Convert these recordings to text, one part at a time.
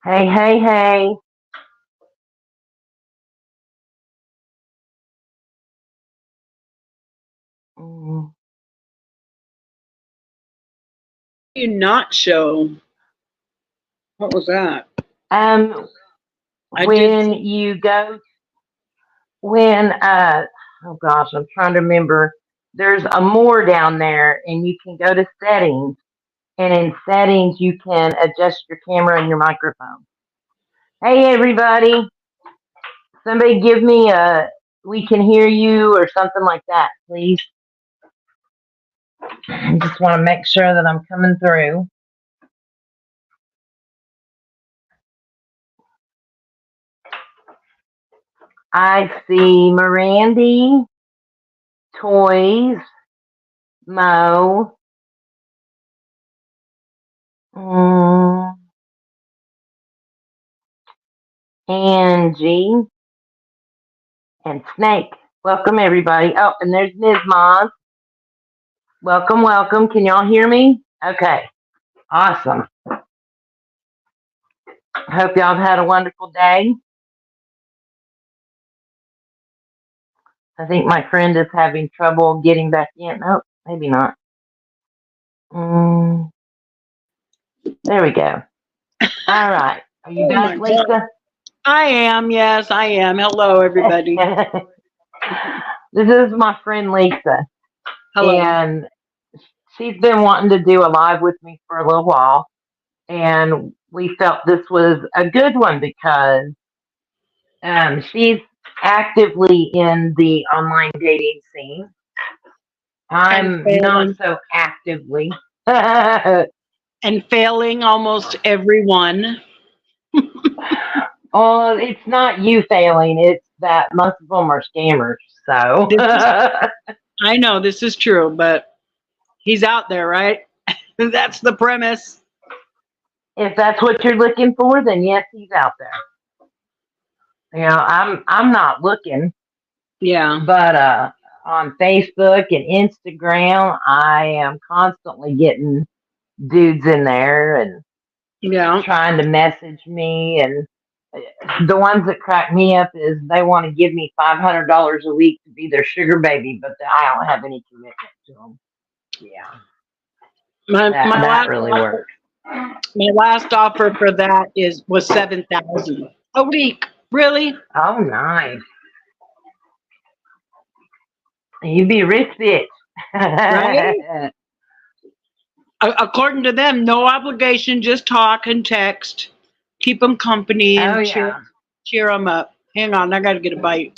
Hey, hey, hey. Mm, You not show. What was that? Um, I did. when you go, when, oh gosh, I'm trying to remember. There's a more down there, and you can go to settings, and in settings, you can adjust your camera and your microphone. Hey, everybody. Somebody give me a, we can hear you or something like that, please. I just want to make sure that I'm coming through. I see Mirandy, Toys, Mo, mm, Angie, and Snake. Welcome, everybody. Oh, and there's Ms. Moz. Welcome, welcome. Can y'all hear me? Okay, awesome. Hope y'all have had a wonderful day. I think my friend is having trouble getting back in. Oh, maybe not. Mm, there we go. All right. Are you Oh my back, God. Lisa? I am. Yes, I am. Hello, everybody. This is my friend Lisa, Hello. and she's been wanting to do a live with me for a little while, and we felt this was a good one because she's actively in the online dating scene. And I'm not failing. so actively. Oh, And failing almost everyone. it's not you failing; it's that most of them are scammers. So, This is. I know this is true, but he's out there, right? That's the premise. if that's what you're looking for, then yes, he's out there. I'm not looking, Yeah. but on Facebook and Instagram, I am constantly getting dudes in there and Yeah. trying to message me. And the ones that crack me up is they want to give me $500 a week to be their sugar baby, but I don't have any commitment to them. Yeah, My that my that last really offer, works. my last offer for that was 7,000 a week. Really? Oh, nice. You be a rich bitch. Right? According to them, no obligation, just talk and text, keep them company Oh, and yeah. cheer them up. Hang on, I got to get a bite.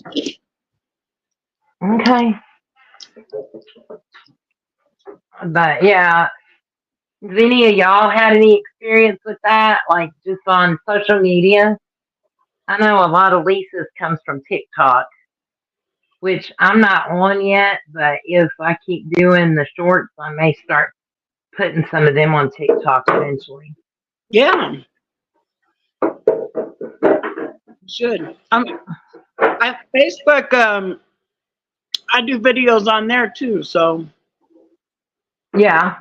Okay. But yeah, has any of y'all had any experience with that? Like just on social media? I know a lot of Lisa's comes from TikTok, which I'm not on yet, but if I keep doing the shorts, I may start putting some of them on TikTok eventually. Yeah, should. Facebook. I do videos on there too. So Yeah,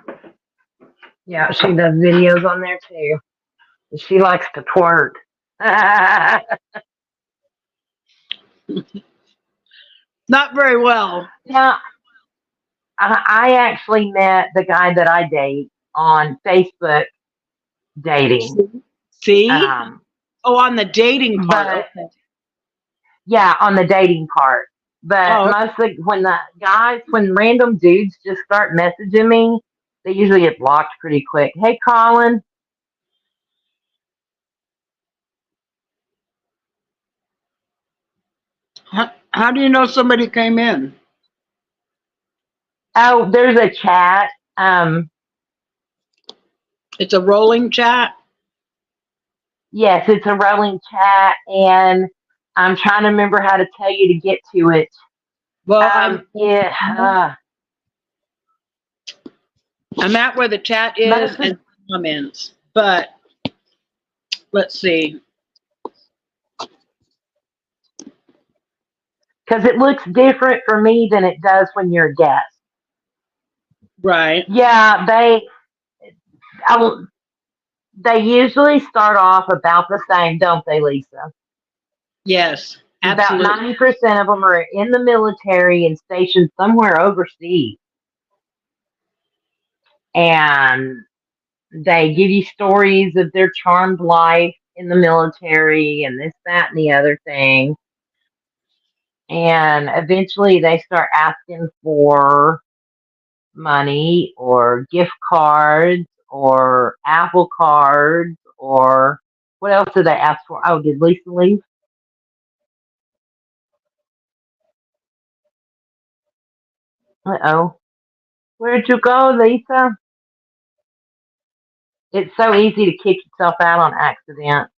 yeah, she does videos on there too. She likes to twerk. not very well. Now, I actually met the guy that I date on Facebook dating. See? Um, Oh, on the dating part. but Okay. yeah, on the dating part. But Oh, okay. mostly when random dudes just start messaging me, they usually get blocked pretty quick. Hey, Colin. How do you know somebody came in? Oh, there's a chat. Um, It's a rolling chat. yes, it's a rolling chat, and I'm trying to remember how to tell you to get to it. Well, I'm Yeah, I'm at where the chat is most and comments. But let's see. because it looks different for me than it does when you're a guest. Right. Yeah, I, They usually start off about the same, don't they, Lisa? Yes, About absolutely. 90% of them are in the military and stationed somewhere overseas. And they give you stories of their charmed life in the military and this, that, and the other thing. And eventually they start asking for money or gift cards or Apple cards or what else did they ask for? Oh, did Lisa leave? Uh oh. Where'd you go, Lisa? It's so easy to kick yourself out on accident.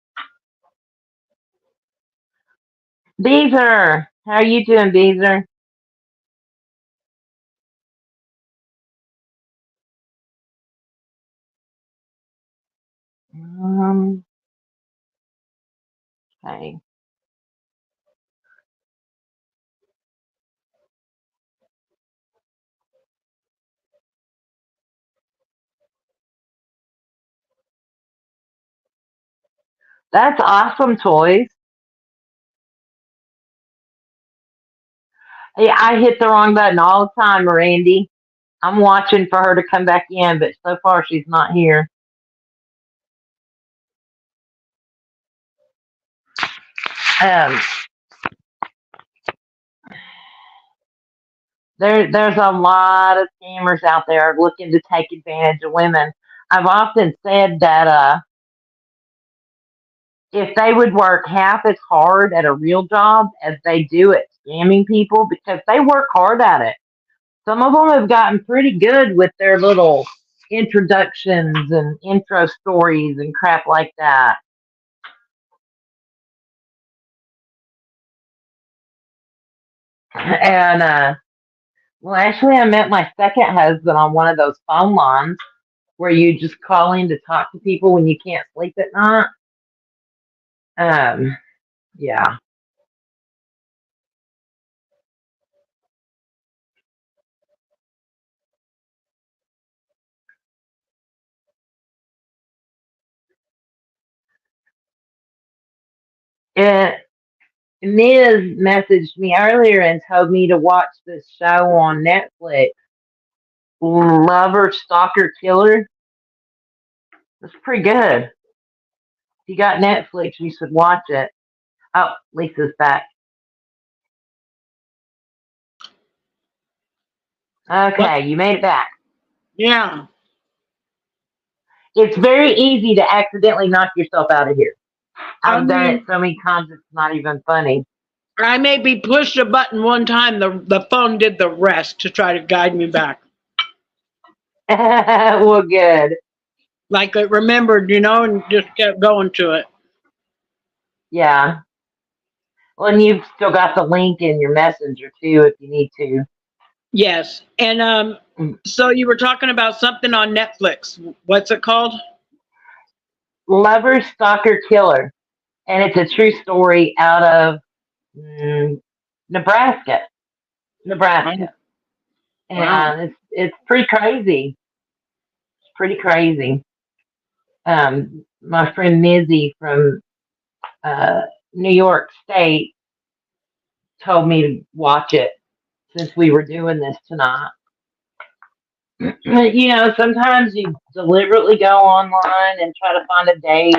Beezer, how are you doing, Beezer? Um, okay. That's awesome, toys. Yeah, I hit the wrong button all the time, Randy. I'm watching for her to come back in, but so far she's not here. Um, there's a lot of scammers out there looking to take advantage of women. I've often said that if they would work half as hard at a real job as they do at scamming people, because they work hard at it. Some of them have gotten pretty good with their little introductions and intro stories and crap like that. And well, actually, I met my second husband on one of those phone lines where you just call in to talk to people when you can't sleep at night. Um, yeah, it, Ms. messaged me earlier and told me to watch this show on Netflix, Lover, Stalker, Killer. It's pretty good. If you got Netflix, you should watch it. Oh, Lisa's back. What? Okay, you made it back. Yeah. It's very easy to accidentally knock yourself out of here. I I've done it mean, so many times it's not even funny. I maybe pushed a button one time, the phone did the rest to try to guide me back. Well, good. Like it remembered, and just kept going to it. Yeah. Well, and you've still got the link in your messenger too if you need to. Yes. And Mm. so you were talking about something on Netflix. What's it called? Lover, Stalker, Killer. And it's a true story out of Nebraska. Oh, Nebraska. wow. And it's pretty crazy. It's pretty crazy. My friend Mizzy from uh, New York State told me to watch it since we were doing this tonight. Sometimes you deliberately go online and try to find a date.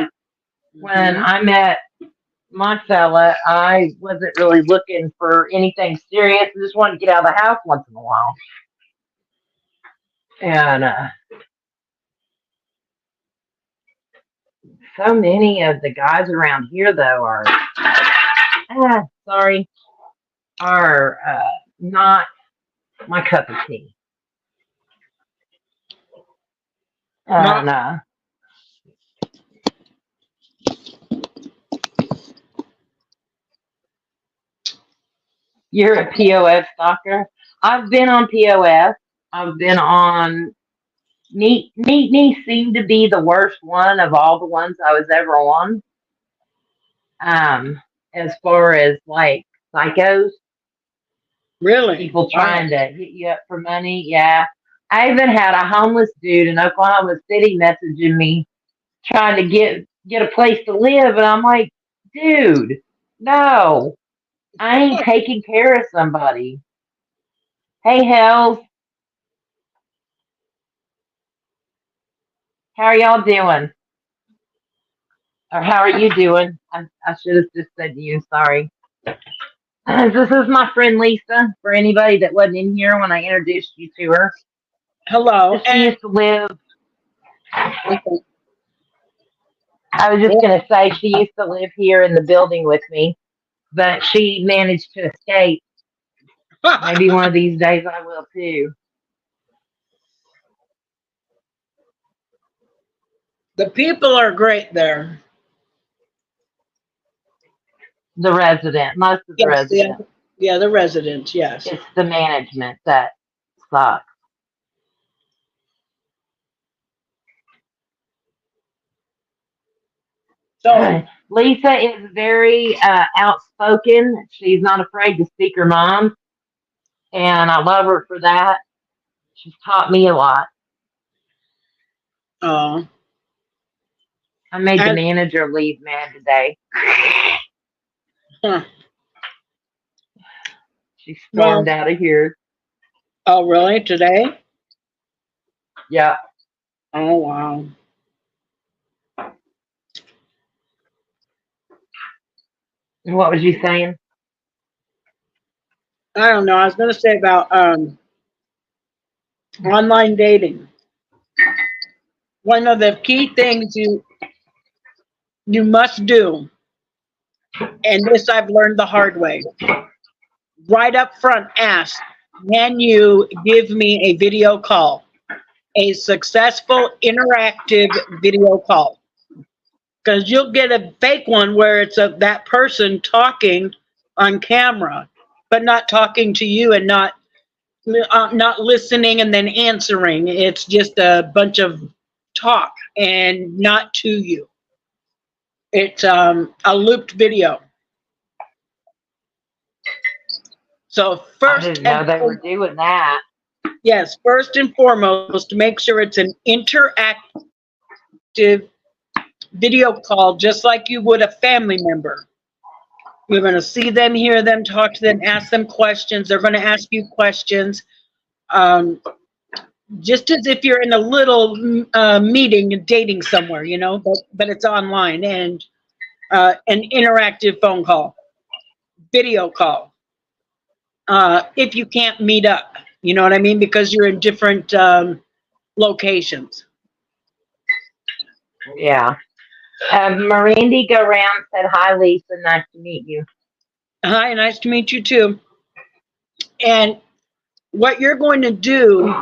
When Hmm. I met my fella, I wasn't really looking for anything serious. I just wanted to get out of the house once in a while. And so many of the guys around here, though, sorry, are not my cup of tea. Well, And you're a POF stalker. I've been on POF. I've been on Neat Knee seemed to be the worst one of all the ones I was ever on. Um, as far as like psychos, really? people Wow. trying to hit you up for money. Yeah. I even had a homeless dude in Oklahoma City messaging me trying to get a place to live, and I'm like, dude, no, I ain't taking care of somebody. Hey, Hells, how are y'all doing? Or how are you doing? I should have just said to you, sorry. This is my friend Lisa, for anybody that wasn't in here when I introduced you to her. Hello. She And used to live, okay. I was just going to say, she used to live here in the building with me, but she managed to escape. Maybe one of these days I will too. The people are great there. The resident, most of the Yes, residents. yeah, the residents, yes. It's the management that sucks. So, Lisa is very outspoken. She's not afraid to speak her mind, and I love her for that. She's taught me a lot. uh, I made the and, manager leave mad today. huh, She stormed well, out of here. oh, really? Today? Yeah. Oh, wow. What was you saying? I don't know. I was going to say about online dating. One of the key things you must do, and this I've learned the hard way, right up front, ask, can you give me a video call? A successful interactive video call. Because you'll get a fake one where it's that person talking on camera, but not talking to you and not listening and then answering. It's just a bunch of talk and not to you. It's a looped video. So I didn't know they were doing that. yes, first and foremost, make sure it's an interactive video call, just like you would a family member. You're going to see them, hear them, talk to them, ask them questions. They're going to ask you questions. Um, just as if you're in a little meeting, dating somewhere, but it's online and an interactive phone call, video call. If you can't meet up, you know what I mean? Because you're in different locations. Yeah. Mirandy Go Round said, "Hi, Lisa. Nice to meet you." Hi, nice to meet you too. And what you're going to do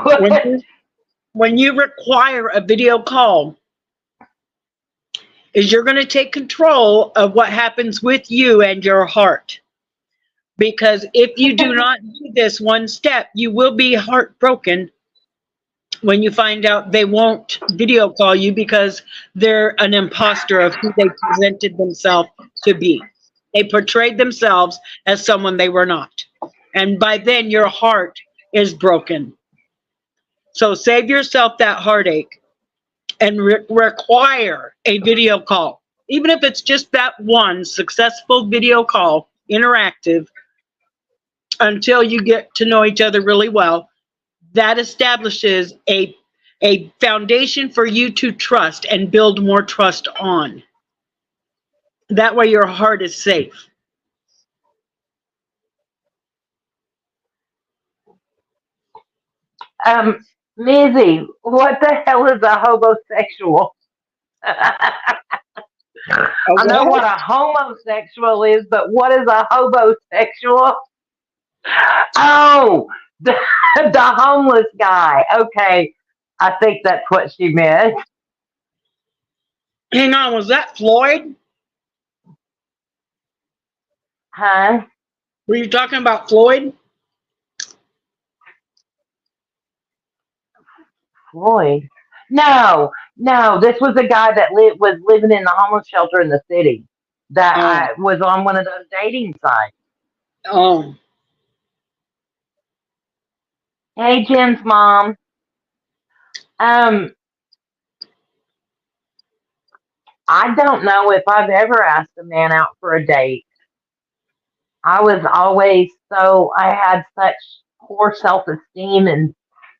when you require a video call is you're going to take control of what happens with you and your heart. Because if you do not do this one step, you will be heartbroken when you find out they won't video call you because they're an imposter of who they presented themselves to be. They portrayed themselves as someone they were not. And by then, your heart is broken. So save yourself that heartache and require a video call. Even if it's just that one successful video call, interactive, until you get to know each other really well, that establishes a foundation for you to trust and build more trust on. That way your heart is safe. Um, Mizzy, what the hell is a homosexual? Oh, I know what? what a homosexual is, but what is a homosexual? Oh, the homeless guy. Okay, I think that's what she meant. Hang on, was that Floyd? Huh? Were you talking about Floyd? Floyd? No, no. This was a guy that was living in the homeless shelter in the city. That Oh, I was on one of those dating sites. oh, Hey, Jen's mom. Um, I don't know if I've ever asked a man out for a date. I was always I had such poor self esteem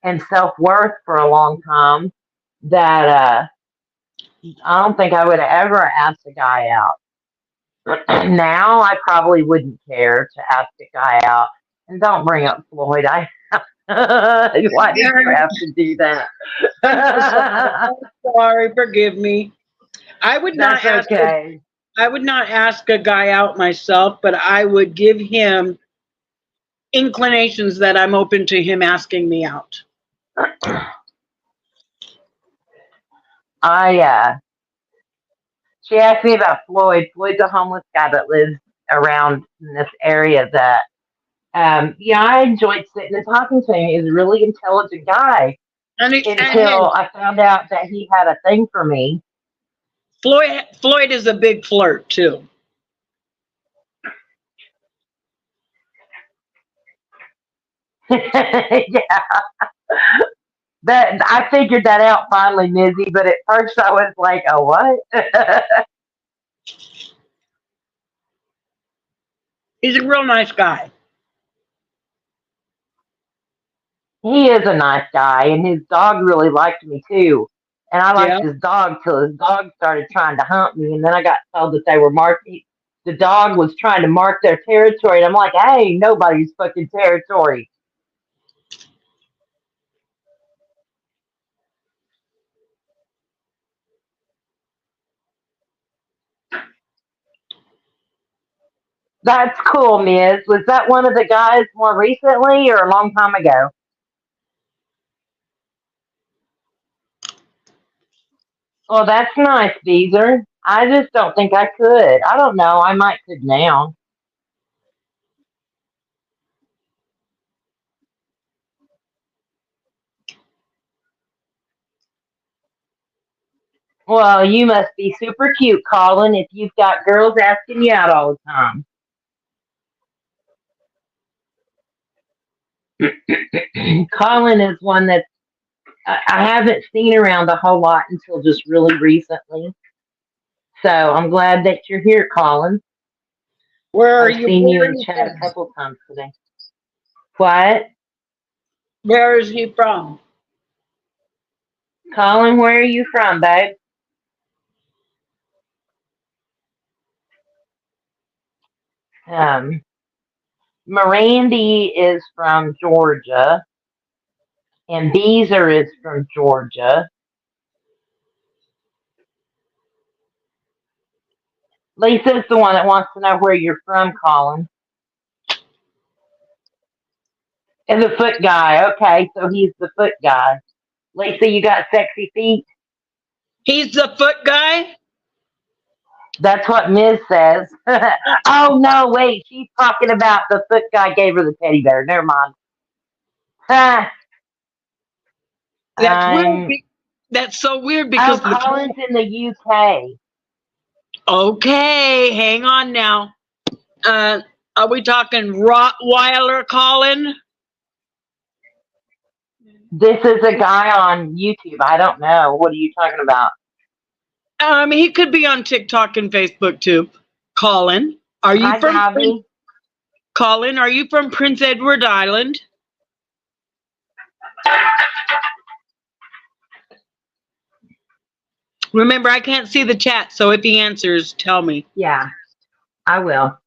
and self worth for a long time that I don't think I would have ever asked a guy out. Now I probably wouldn't care to ask a guy out. And don't bring up Floyd. I why did you have to do that? I'm so sorry. I'm sorry. Forgive me. I would not That's ask. okay. I would not ask a guy out myself, but I would give him inclinations that I'm open to him asking me out. I She asked me about Floyd. Floyd's a homeless guy that lives around in this area that yeah, I enjoyed sitting and talking to him. He's a really intelligent guy And hey, until I found out that he had a thing for me. Floyd is a big flirt too. Yeah, that I figured that out finally, Mizzy. But at first I was like, "Oh, what?" He's a real nice guy. He is a nice guy, and his dog really liked me too. And I Yeah. liked his dog till his dog started trying to hunt me, and then I got told that they were marking. The dog was trying to mark their territory, and I'm like, "Hey, nobody's fucking territory." That's cool, Miz. Was that one of the guys more recently or a long time ago? Well, that's nice, Beezer. I just don't think I could. I don't know. I might could now. Well, you must be super cute, Colin, if you've got girls asking you out all the time. Colin is one that I haven't seen around a whole lot until just really recently. So I'm glad that you're here, Colin. Where are I've you? seen Where you are in you chat a from? couple times today. What? Where is he from? Colin, where are you from, babe? Um, Mirandy is from Georgia, and Beezer is from Georgia. Lisa's the one that wants to know where you're from, Colin. And the foot guy. Okay, so he's the foot guy. Lisa, you got sexy feet? He's the foot guy. That's what Ms. says. Oh, no, wait. She's talking about the foot guy gave her the teddy bear. Never mind. Ah, That's weird. I'm. That's so weird Oh, because Colin's in the UK. okay, hang on now. Uh, are we talking Rottweiler Colin? This is a guy on YouTube. I don't know. What are you talking about? He could be on TikTok and Facebook too. Colin, are you Hi, from Gabby. Colin? Are you from Prince Edward Island? Remember, I can't see the chat, so if he answers, tell me. Yeah, I will.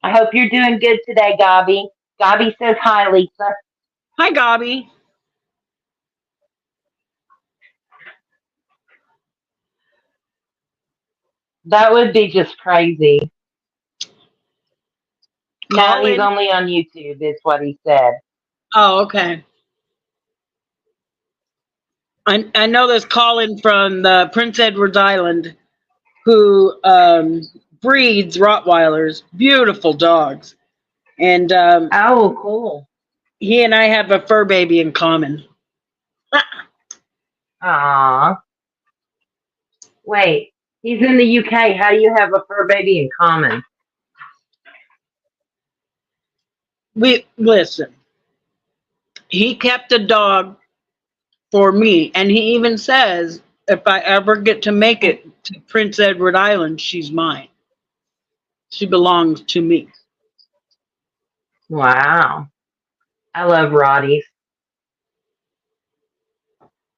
I hope you're doing good today, Gabi. Gabi says hi, Lisa. Hi, Gabi. That would be just crazy. No, he's Colin. only on YouTube, is what he said. Oh, okay. I know there's Colin from the Prince Edward Island who breeds Rottweilers, beautiful dogs, and Oh, cool. he and I have a fur baby in common. Aw. Wait, he's in the UK. How do you have a fur baby in common? We listen. He kept a dog for me, and he even says If I ever get to make it to Prince Edward Island, she's mine. She belongs to me. Wow. I love Roddy's.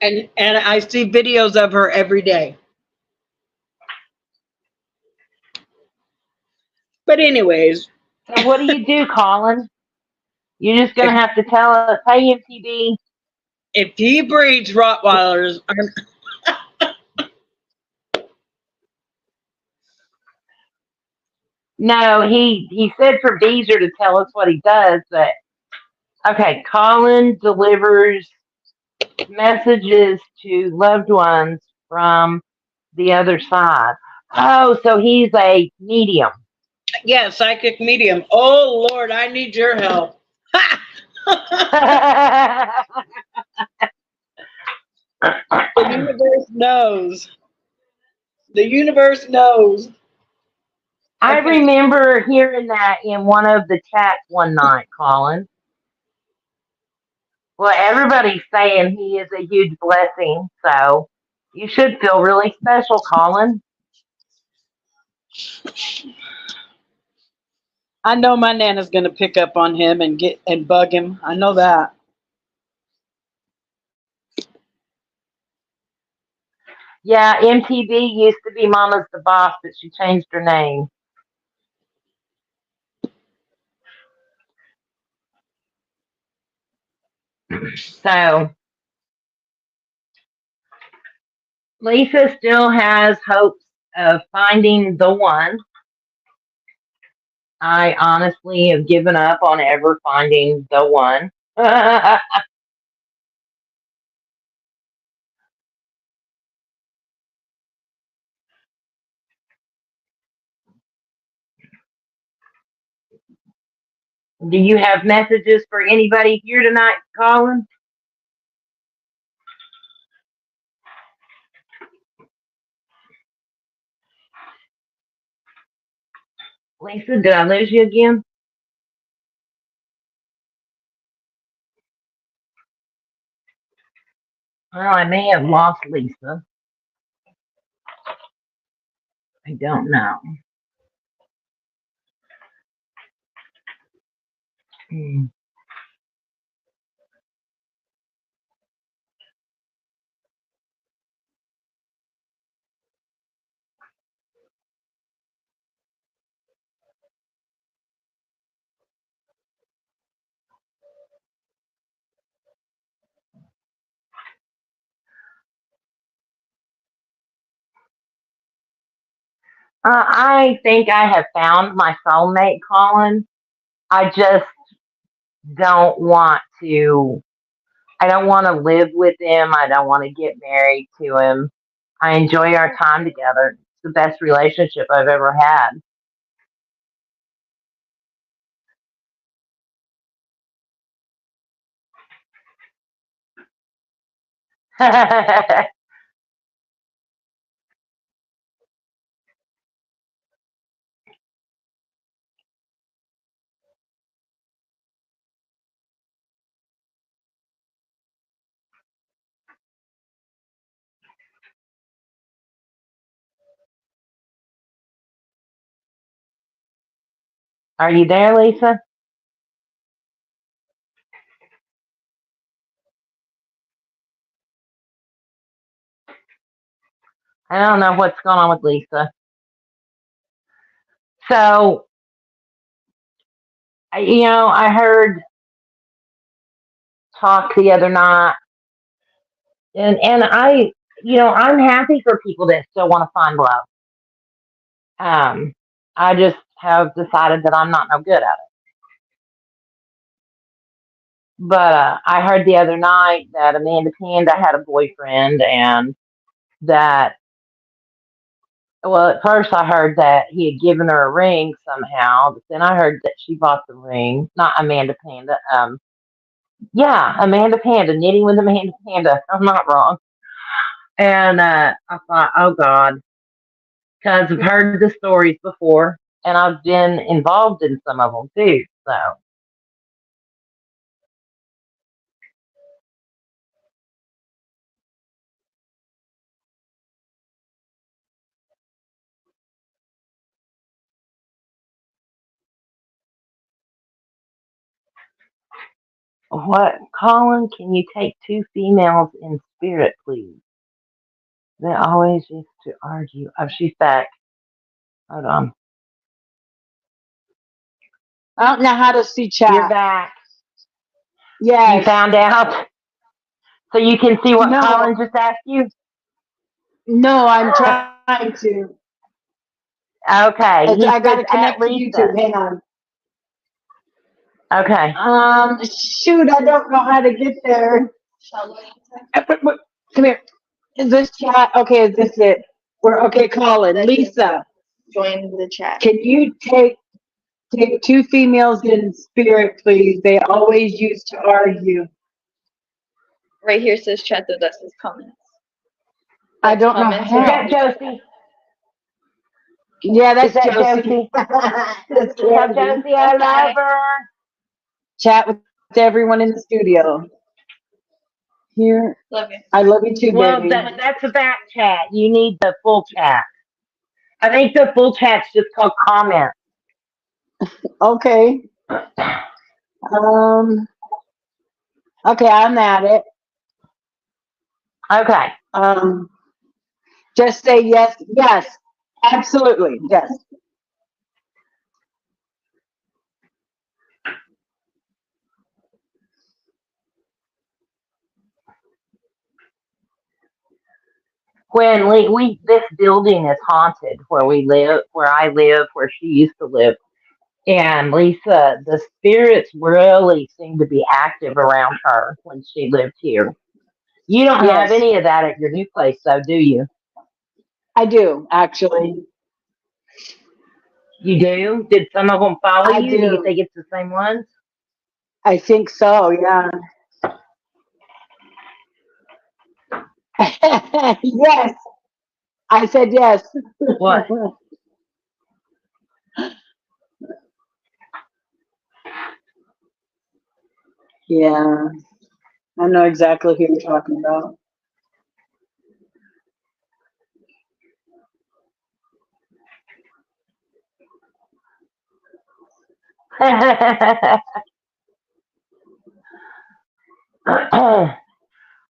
And I see videos of her every day. But anyways, So what do you do, Colin? You're just gonna if have to tell us, hey MTV. if he breeds Rottweilers, No, he said for Beezer to tell us what he does, but okay, Colin delivers messages to loved ones from the other side. Oh, so he's a medium. yeah, psychic medium. Oh Lord, I need your help. The universe knows. The universe knows. I Okay. remember hearing that in one of the chats one night, Colin. Well, everybody's saying he is a huge blessing, so you should feel really special, Colin. I know my Nana's gonna pick up on him and get and bug him. I know that. Yeah, MTV used to be Mama's the Boss, but she changed her name. So Lisa still has hopes of finding the one. I honestly have given up on ever finding the one. Do you have messages for anybody here tonight, Colin? Lisa, did I lose you again? Well, I may have lost Lisa. I don't know. Hmm. I think I have found my soulmate, Colin. I just don't want to. I don't want to live with him. I don't want to get married to him. I enjoy our time together. It's the best relationship I've ever had. Are you there, Lisa? I don't know what's going on with Lisa. So, I heard talk the other night, and I'm happy for people that still want to find love. Um, I just have decided that I'm not no good at it. But I heard the other night that Amanda Panda had a boyfriend, and that well, at first I heard that he had given her a ring somehow, but then I heard that she bought the ring. Not Amanda Panda. Yeah, Amanda Panda, knitting with Amanda Panda. I'm not wrong. And I thought, oh God, because I've heard the stories before, and I've been involved in some of them too. So, What, Colin? Can you take two females in spirit, please? They always used to argue. Oh, she's back. Hold on. I don't know how to see You're chat. back. You Yes. found out? So you can see what No, Colin just asked you? no, I'm trying to. Okay. He I got says to at connect to Lisa. YouTube. Hang on. Okay. Shoot, I don't know how to get there. Come here. Is this chat? Okay, is this it? We're okay, Colin. Lisa, Join the chat. can you take two females in spirit, please? They always used to argue. Right here says chat though, that says comments. I don't know Comments Is how. that Josie? Yeah, Is that's that Josie. Josie? That's Tell Josie. Josie I love her. Chat with everyone in the studio. Here, Love you. I love you too, Well, baby. that's a back chat. You need the full chat. I think the full chat's just called comments. Okay. Um. Okay, I'm at it. Okay. Um. Just say yes. Yes. Absolutely. Yes. When we this building is haunted where we live, where I live, where she used to live. And Lisa, the spirits really seem to be active around her when she lived here. You don't have Yes. any of that at your new place, though, do you? I do actually. You do? Did some of them follow I you? Do you do. think it's the same ones? I think so. Yeah. Yes. I said yes. What? Yeah. I know exactly who you're talking about.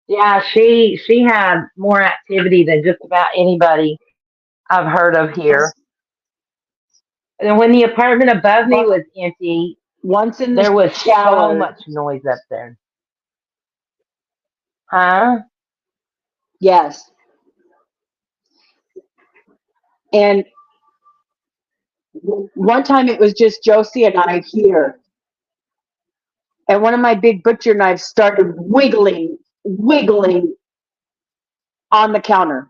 Yeah, she had more activity than just about anybody I've heard of here. And when the apartment above me But was empty, once in the there was so shower. much noise up there. Huh? Yes. And one time it was just Josie and I here. And one of my big butcher knives started wiggling on the counter.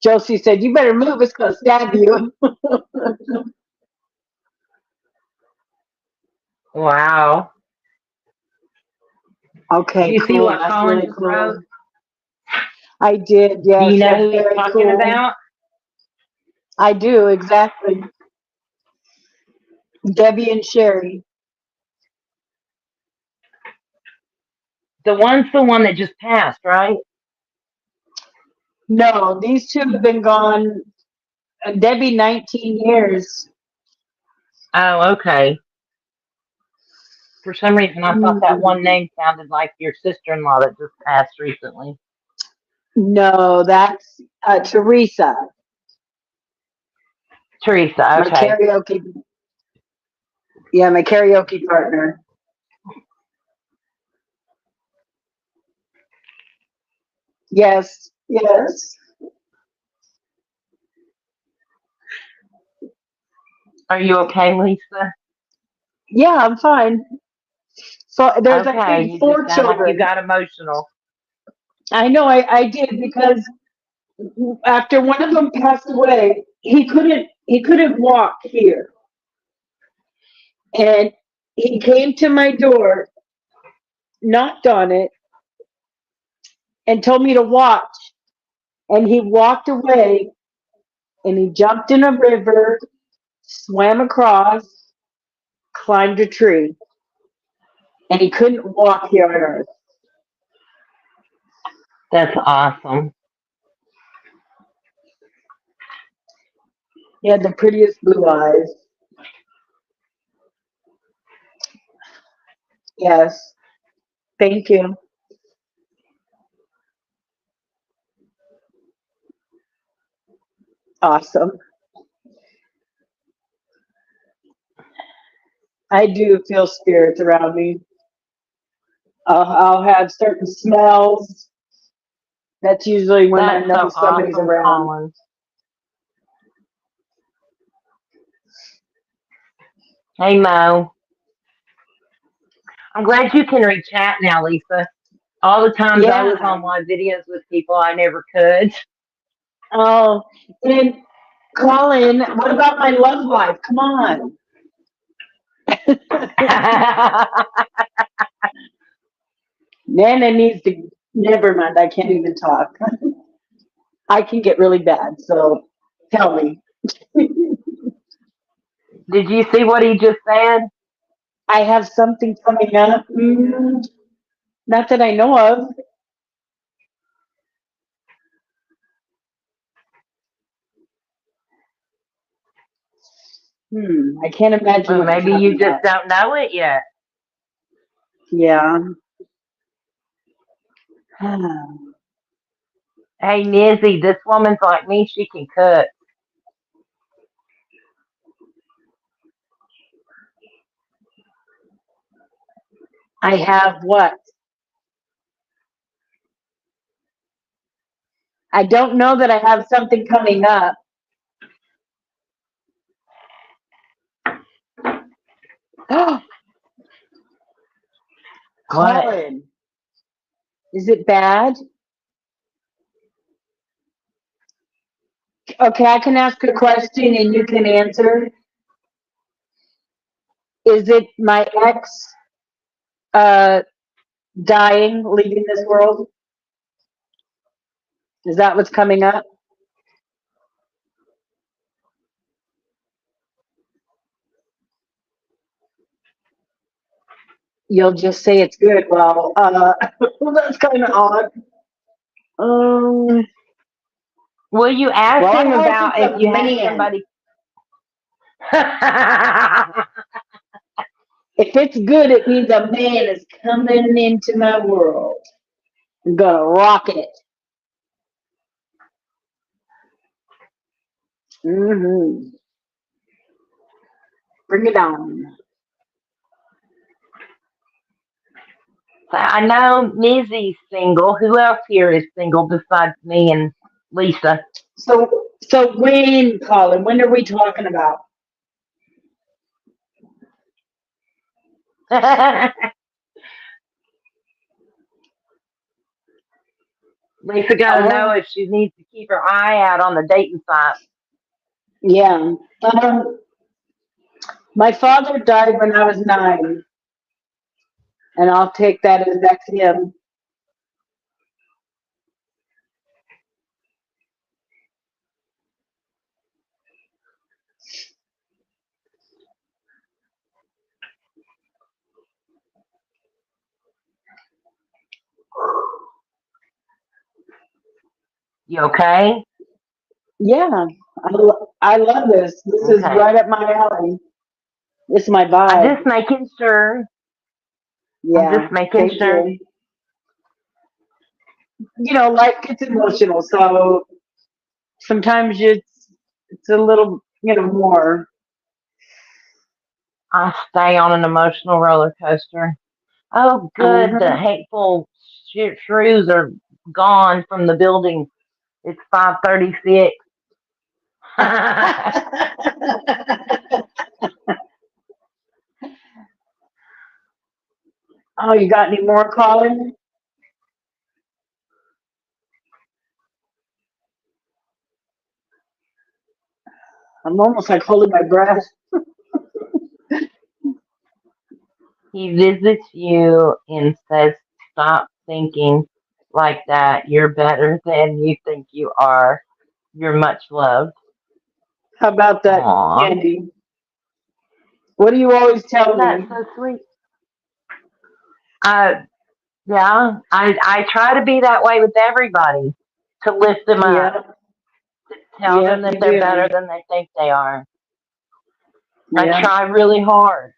Josie said, "You better move, it's going to stab you." Wow. Do Okay, you see cool. what That's Colin really just cool. wrote? I did, Do you yes. know That's who he's very talking cool. about? I do, exactly. Debbie and Sherry. The one that just passed, right? No, these two have been gone. Debbie, 19 years. Oh, okay. For some reason, I thought that one Mm, name sounded like your sister-in-law that just passed recently. no, that's Teresa, Teresa. my Okay. karaoke. Yeah, my karaoke partner. Yes, yes. Are you okay, Lisa? Yeah, I'm fine. So there's, I Okay. think, You just four sound like you children. got emotional. I know I did because after one of them passed away, he couldn't walk here, and he came to my door, knocked on it, and told me to watch. And he walked away, and he jumped in a river, swam across, climbed a tree, and he couldn't walk here on Earth. That's awesome. He had the prettiest blue eyes. Yes. Thank you. Awesome. I do feel spirits around me. I'll have certain smells. That's usually when I That's know so somebody's awesome, around. Colin. Hey, Mo. I'm glad you can read chat now, Lisa. All the times I was Yeah. on live videos with people, I never could. Oh, and Colin, what about my love life? Come on. Nana needs to. Never mind. I can't even talk. I can get really bad. So tell me. Did you see what he just said? I have something coming up. Not that I know of. I can't imagine Well, what you're maybe talking you just about. don't know it yet. Yeah. Hey, Nizzy, this woman's like me. She can cook. I have what? I don't know that I have something coming up. What? Colin, is it bad? Okay, I can ask a question and you can answer. Is it my ex uh, dying, leaving this world? Is that what's coming up? You'll just say it's good. Well, that's kind of odd. Um, Will you ask well, I him hope it's about if a you had man. somebody? If it's good, it means a man is coming into my world. I'm gonna rock it. hmm Bring it on. I know Nizzy's single. Who else here is single besides me and Lisa? So when, Colin? When are we talking about? Lisa got to know Oh, if she needs to keep her eye out on the dating site. yeah. My father died when I was 9, and I'll take that as that's him. You okay? Yeah, I love this. This is Okay. right up my alley. It's my I'm vibe. just making sure. I'm Yeah, just making thank sure. you. Life gets emotional, so sometimes it's a little, more. I stay on an emotional roller coaster. Oh, good. The Uh-huh. hateful shrews are gone from the building. It's 5:36. Oh, you got any more, Colin? I'm almost like holding my breath. He visits you and says, "Stop thinking like that. You're better than you think you are. You're much loved." How about that, Aw, Andy? What do you always tell that's me? so sweet. Uh, yeah, I try to be that way with everybody to lift them up, Yep, to tell them yep, that you they're better do. than they think they are. I Yep, try really hard.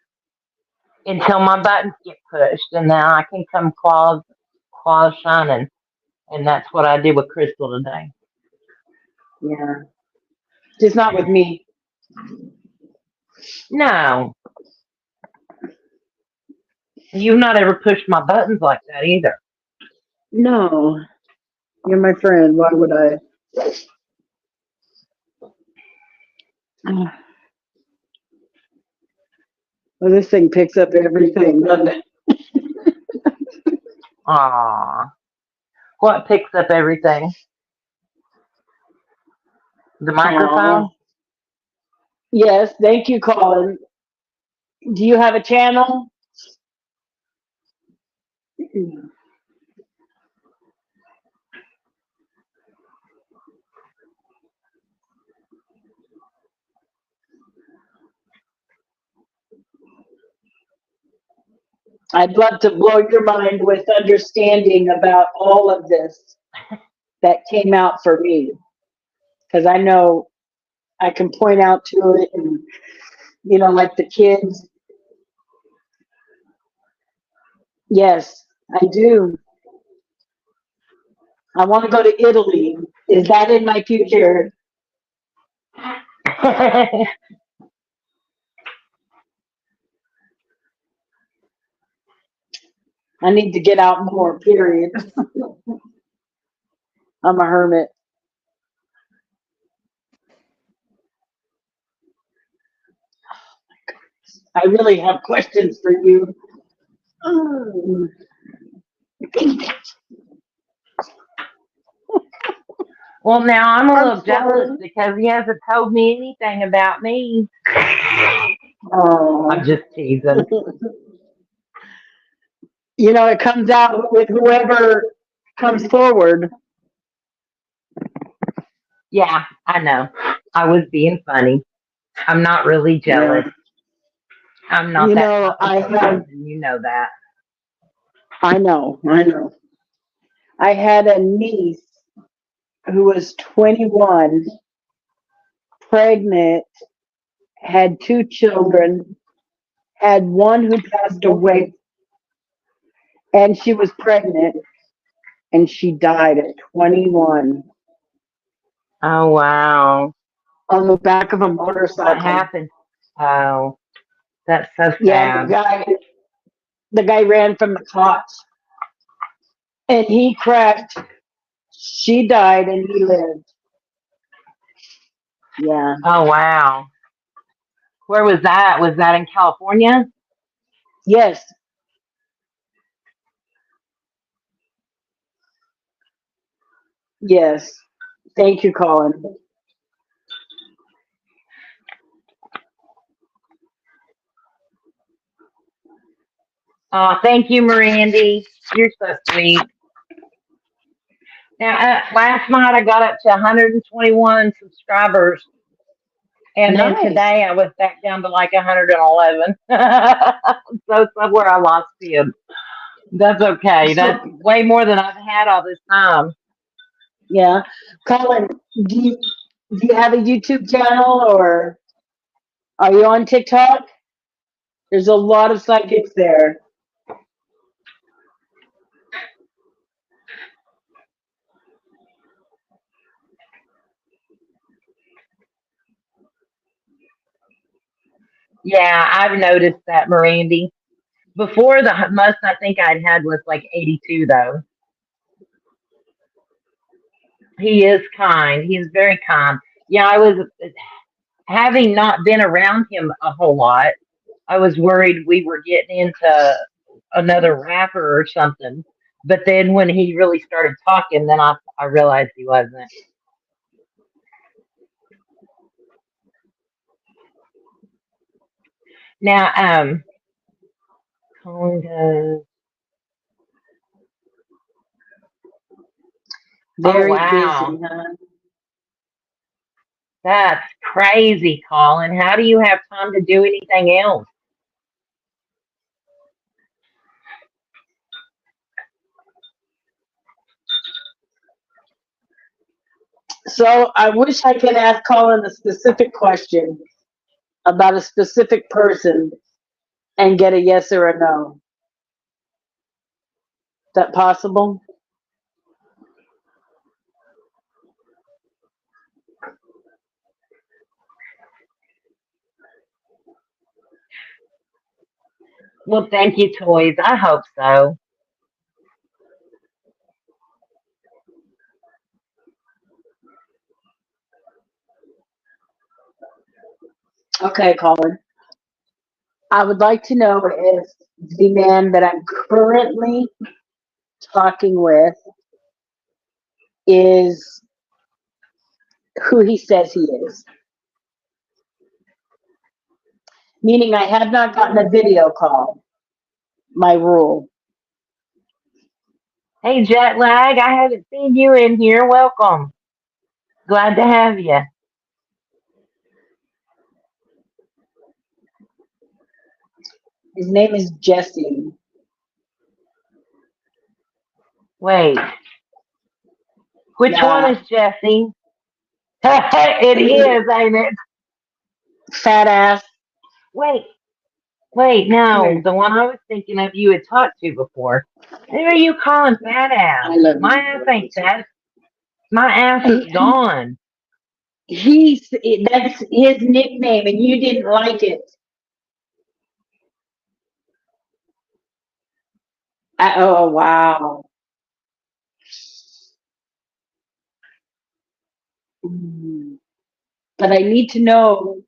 until my buttons get pushed, and then I can come claws shining. And that's what I did with Crystal today. Yeah. Just not with me. No, you've not ever pushed my buttons like that either. No. You're my friend. Why would I? Well, this thing picks up everything, doesn't it? Aw, what picks up everything? The Aw. microphone? Yes, thank you, Colin. Do you have a channel? I'd love to blow your mind with understanding about all of this that came out for me. Because I know I can point out to it and, like the kids. Yes, I do. I want to go to Italy. Is that in my future? I need to get out more, period. I'm a hermit. I really have questions for you. Mm. Well, now I'm a I'm little jealous sorry. because he hasn't told me anything about me. I'm Oh. just teasing. It comes out with whoever comes forward. Yeah, I know. I was being funny. I'm not really Yeah. jealous. I'm not that type of I have, person. You know that. I know, I know. I had a niece who was 21, pregnant, had two children, had one who passed away, and she was pregnant, and she died at 21 Oh, wow. on the back of a What motorcycle. happened? Oh, that's so Yeah, sad. the guy ran from the cops, and he crashed. She died, and he lived. Yeah. Oh, wow. Where was that? Was that in California? Yes. Yes. Thank you, Colin. Oh, thank you, Mirandy. You're so sweet. Now, last night I got up to 121 subscribers, and then Nice. today I was back down to like 111. So somewhere I lost him. That's okay. That's So, way more than I've had all this time. yeah. Colin, do you, do you have a YouTube channel or are you on TikTok? There's a lot of psychics there. Yeah, I've noticed that, Mirandy. Before the most I think I'd had was like 82, though. He is kind. He's very kind. Yeah, I was having not been around him a whole lot. I was worried we were getting into another rapper or something. But then when he really started talking, then I realized he wasn't. Now, Colin goes, oh, Very wow. busy, huh? That's crazy, Colin. How do you have time to do anything else? So I wish I could ask Colin a specific question about a specific person, and get a yes or a no. Is that possible? Well, thank you, Toys. I hope so. Okay, Colin. I would like to know if the man that I'm currently talking with is who he says he is. Meaning I have not gotten a video call. My rule. Hey, Jet Lag, I haven't seen you in here. Welcome. Glad to have you. His name is Jesse. Wait, which one Yeah. is Jesse? It is, ain't it? Fat ass. Wait, wait, Come no. here. The one I was thinking of you had talked to before. Who are you calling fat ass? I love My ass ain't fat. My ass is gone. That's his nickname, and you didn't like it. Oh wow. Mm. But I need to know: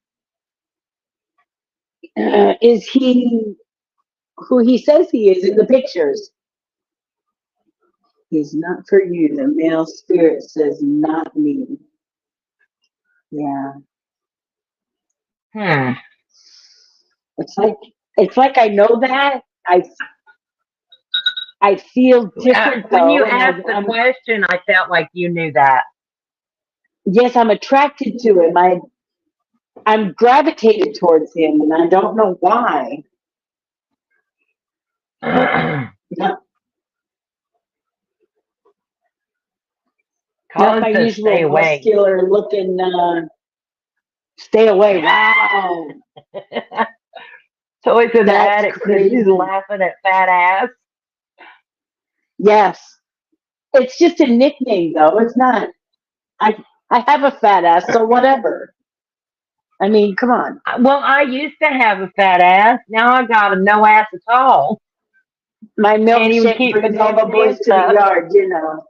is he who he says he is in the pictures? He's not for you. The male spirit says, "Not me." Yeah. Hmm. It's like I know that. I feel different When you though, and asked the question, I felt like you knew that. yes, I'm attracted to him. I'm gravitated towards him, and I don't know why. Not, not Colin my says stay usual away. muscular looking. Stay away! Wow, Toys in the that's attic says she's crazy. laughing at fat ass. Yes, it's just a nickname though. It's not. I I have a fat ass, so whatever. I mean, come on. Well, I used to have a fat ass. Now I got a no ass at all. My Can't even milkshake keep my brings all damn the boys pants to the up. yard, you know.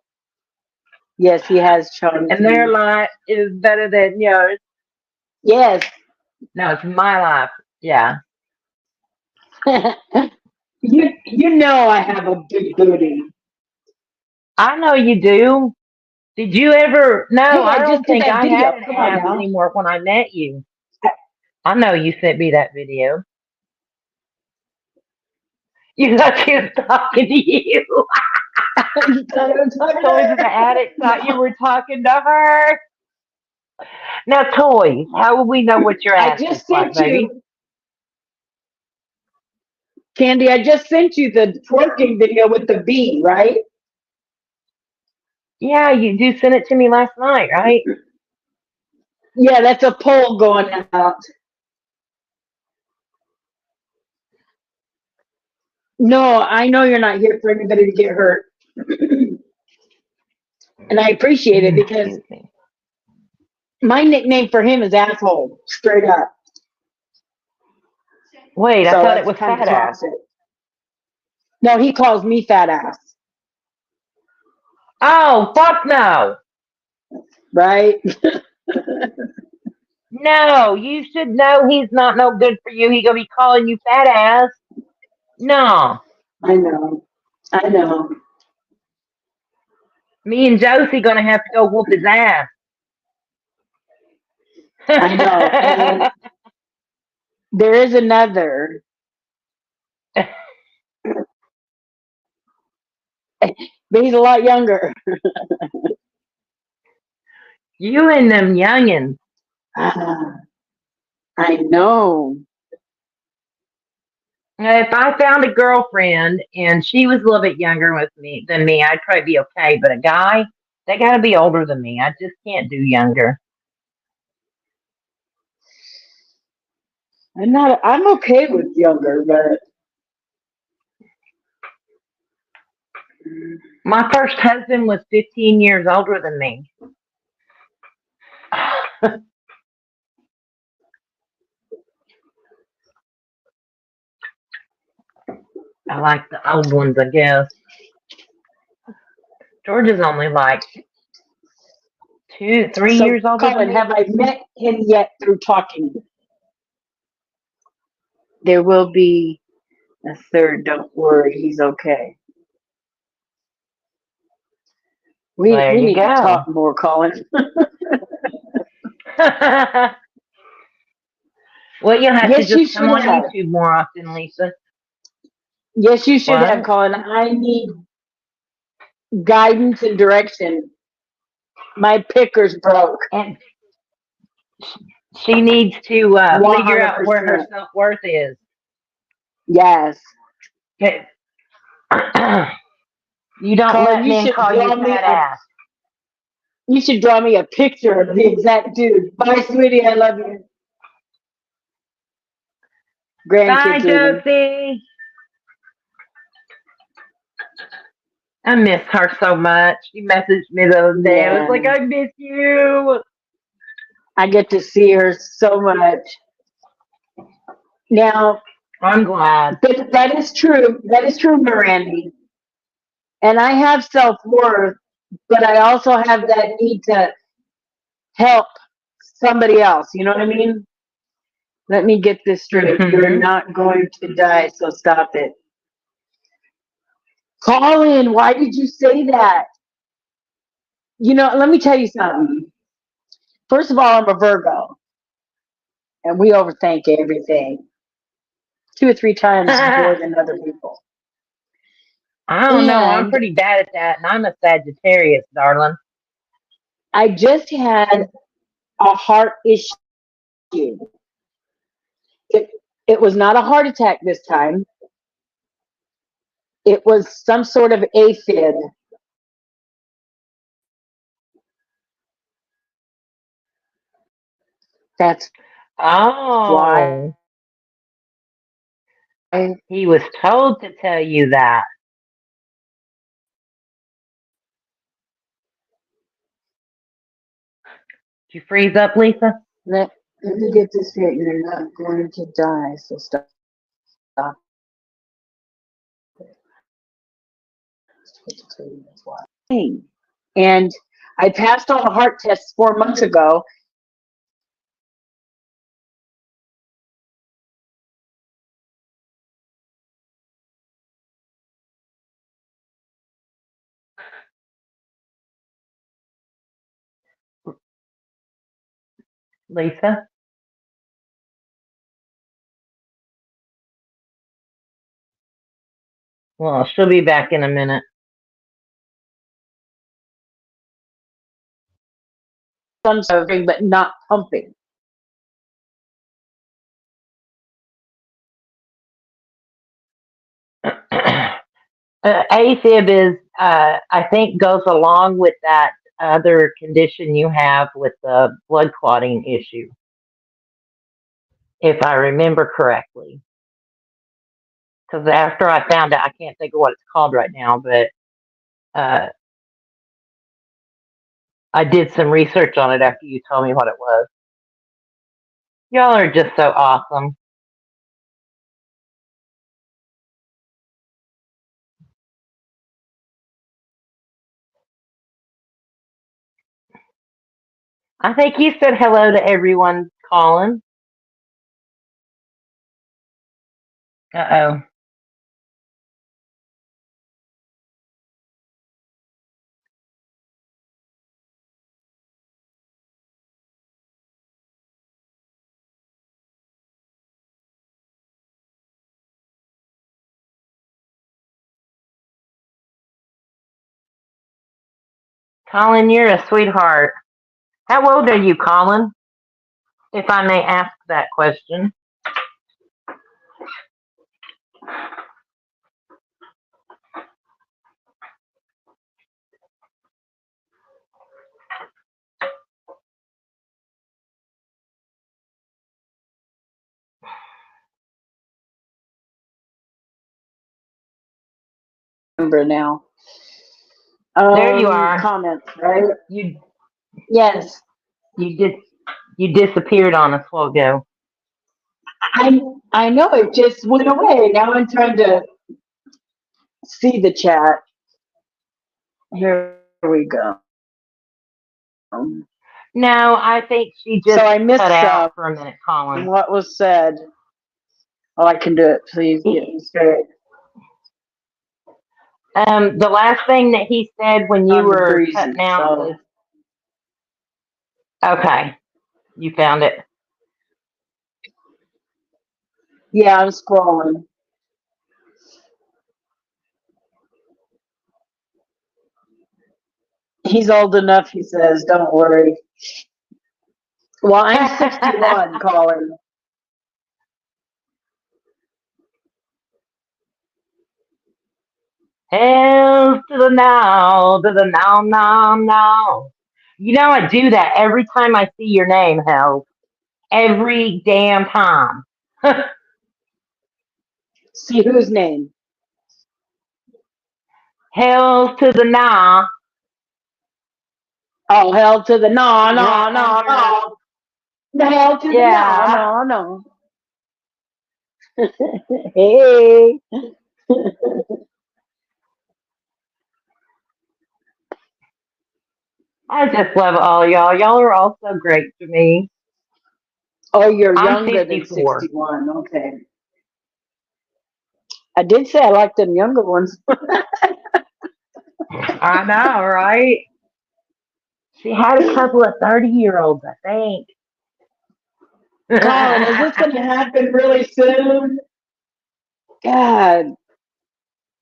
Yes, he has charmed And their me. life is better than yours. Yes. No, it's my life. Yeah. You know I have a big booty. I know you do. Did you ever? No, Hey, I I just don't did think that I had video. an Come on ass now. anymore when I met you. I know you sent me that video. You thought she was talking to you. You thought I was talking to Toys in the her? attic thought you No, were talking to her. Now, Toys, how will we know what your I ass looks just like, sent baby? you, Candy. I just sent you the twerking video with the bee, right? Yeah, you do send it to me last night, right? Yeah, that's a poll going out. No, I know you're not here for anybody to get hurt, and I appreciate it because Excuse me. my nickname for him is asshole, straight up. Wait, I So thought it that's was kind of fat ass. toxic. No, he calls me fat ass, Oh, fuck no. right? No, you should know he's not no good for you. He gonna be calling you fat ass. No. I know. I know. Me and Josie gonna have to go whoop his ass. I know. And there is another, but he's a lot younger. You and them youngins. Ah, I know. If I found a girlfriend and she was a little bit younger with me than me, I'd probably be okay. But a guy, they gotta be older than me. I just can't do younger. I'm okay with younger, but My first husband was 15 years older than me. I like the old ones, I guess. George is only like 3 years so older than Colin, me. have I met him yet through talking? There will be a third, don't worry, he's okay. We There you need to go. talk more, Colin. Well, you'll have to Yes, just you come should on have. YouTube more often, Lisa. Yes, you should have, What? Colin. I need guidance and direction. My picker's broke. And she needs to figure out where her 100%. self-worth is. Yes. Okay. You don't Colin, let men call you fat ass. you should draw me a picture of the exact dude. Bye, sweetie. I love you. Bye, Grandkids leaving. Josie. I miss her so much. She messaged me the other day. I was Yeah. like, I miss you. I get to see her so much. Now, I'm glad. that is true. That is true, Mirandy. And I have self worth, but I also have that need to help somebody else. You know what I mean? Let me get this straight. You're Hmm. not going to die, so stop it. Colin, why did you say that? Let me tell you something. First of all, I'm a Virgo, and we overthink everything 2 or 3 times more I than other people. don't know. I'm And pretty bad at that, and I'm a Sagittarius, darling. I just had a heart issue. It, it was not a heart attack this time. It was some sort of aphid. That's why Oh, he was told to tell you that. Did you freeze up, Lisa? let me get this straight. You're not going to die, so stop. That's why. And I passed all the heart tests 4 months ago. Lisa? Well, she'll be back in a minute. Some serving, but not pumping. AFib is, I think, goes along with that other condition you have with the blood clotting issue, if I remember correctly. Because after I found out, I can't think of what it's called right now, but uh, I did some research on it after you told me what it was. Y'all are just so awesome. I think you said hello to everyone, Colin. Uh-oh. Colin, you're a sweetheart. How old are you, Colin? If I may ask that question. remember now. There you are. Comments, right? You Yes. you did you disappeared on us. While ago. I I know it just went away. Now I'm trying to see the chat. Here we go. No, I think she So just I missed cut out some. for a minute, Colin. What was said? Oh, I can do it. Please get me straight. The last thing that he said when you On the were breezy. cutting out So was, okay, you found it. yeah, I'm scrolling. He's old enough, he says, don't worry. Well, I'm 61, Colin. Hells to the now, now, now. You know, I do that every time I see your name, Hells. Every damn time. See whose name? Hells to the now. Oh, hell to the no, no, no, Yeah. no. The hell to the no, Yeah. no, no. Hey. I just love all y'all. Y'all are all so great to me. Oh, you're I'm younger than 54. 61. Okay. I did say I like them younger ones. I know, right? She had a couple of 30-year-olds, I think. Colin, is this going to happen really soon? God,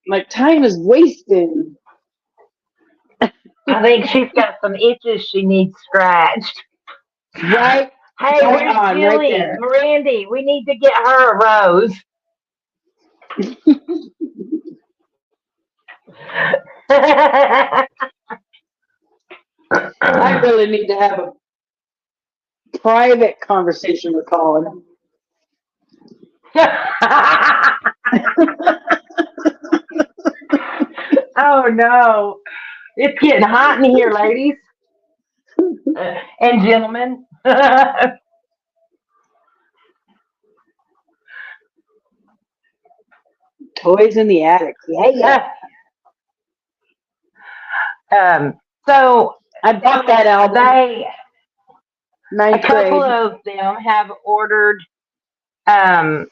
my time is wasting. I think she's got some itches she needs scratched. Right, Hey, right where's on, right Jilly? there. Mirandy, we need to get her a rose. I really need to have a private conversation with Colin. Oh no. It's getting hot in here, ladies and gentlemen. Toys in the attic. Yeah, yeah. um, so I bought that album, they, a ninth couple grade. of them have ordered um,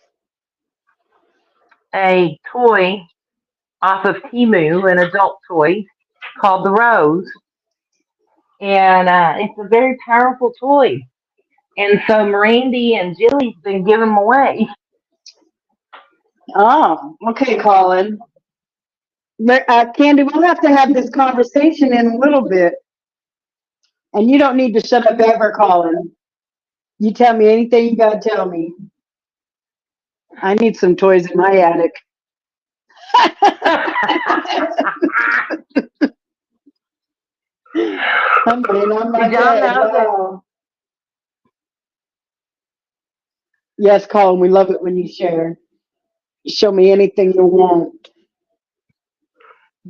a toy off of Timu, an adult toy called the Rose, and it's a very powerful toy. And so Mirandy and Jilly's been giving them away. Oh, okay, Colin. Candy, we'll have to have this conversation in a little bit. And you don't need to shut up ever, Colin. You tell me anything you got to tell me. I need some toys in my attic. I'm laying on my Did y'all bed. know that? Wow. Yes, Colin, we love it when you share. Show me anything you want.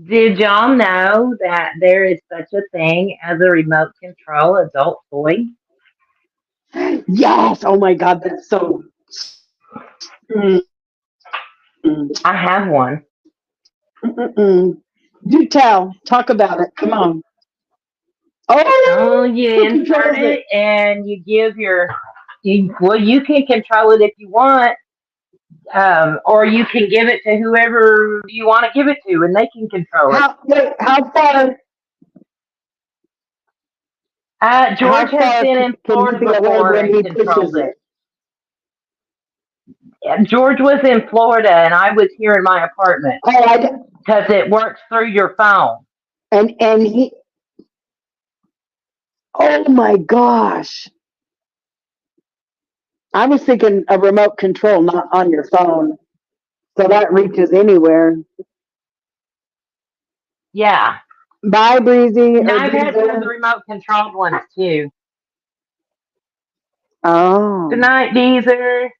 Did y'all know that there is such a thing as a remote control adult toy? Yes. Oh my God, that's so. Mm, I have one. mm. Do tell. Talk about it. Come on. Oh, Oh, you who insert controls it? it and you give well, you can control it if you want, or you can give it to whoever you want to give it to, and they can control it. Wait, how far? How George has far been in can he Florida be away before when and he controlled pushes it. it? Yeah, George was in Florida, and I was here in my apartment Oh, because it works through your phone. and he. Oh my gosh! I was thinking a remote control, not on your phone, so that reaches anywhere. Yeah. Bye, Breezy And or I've had one of Beezer. the remote controlled ones too. Good Oh, night, Beezer.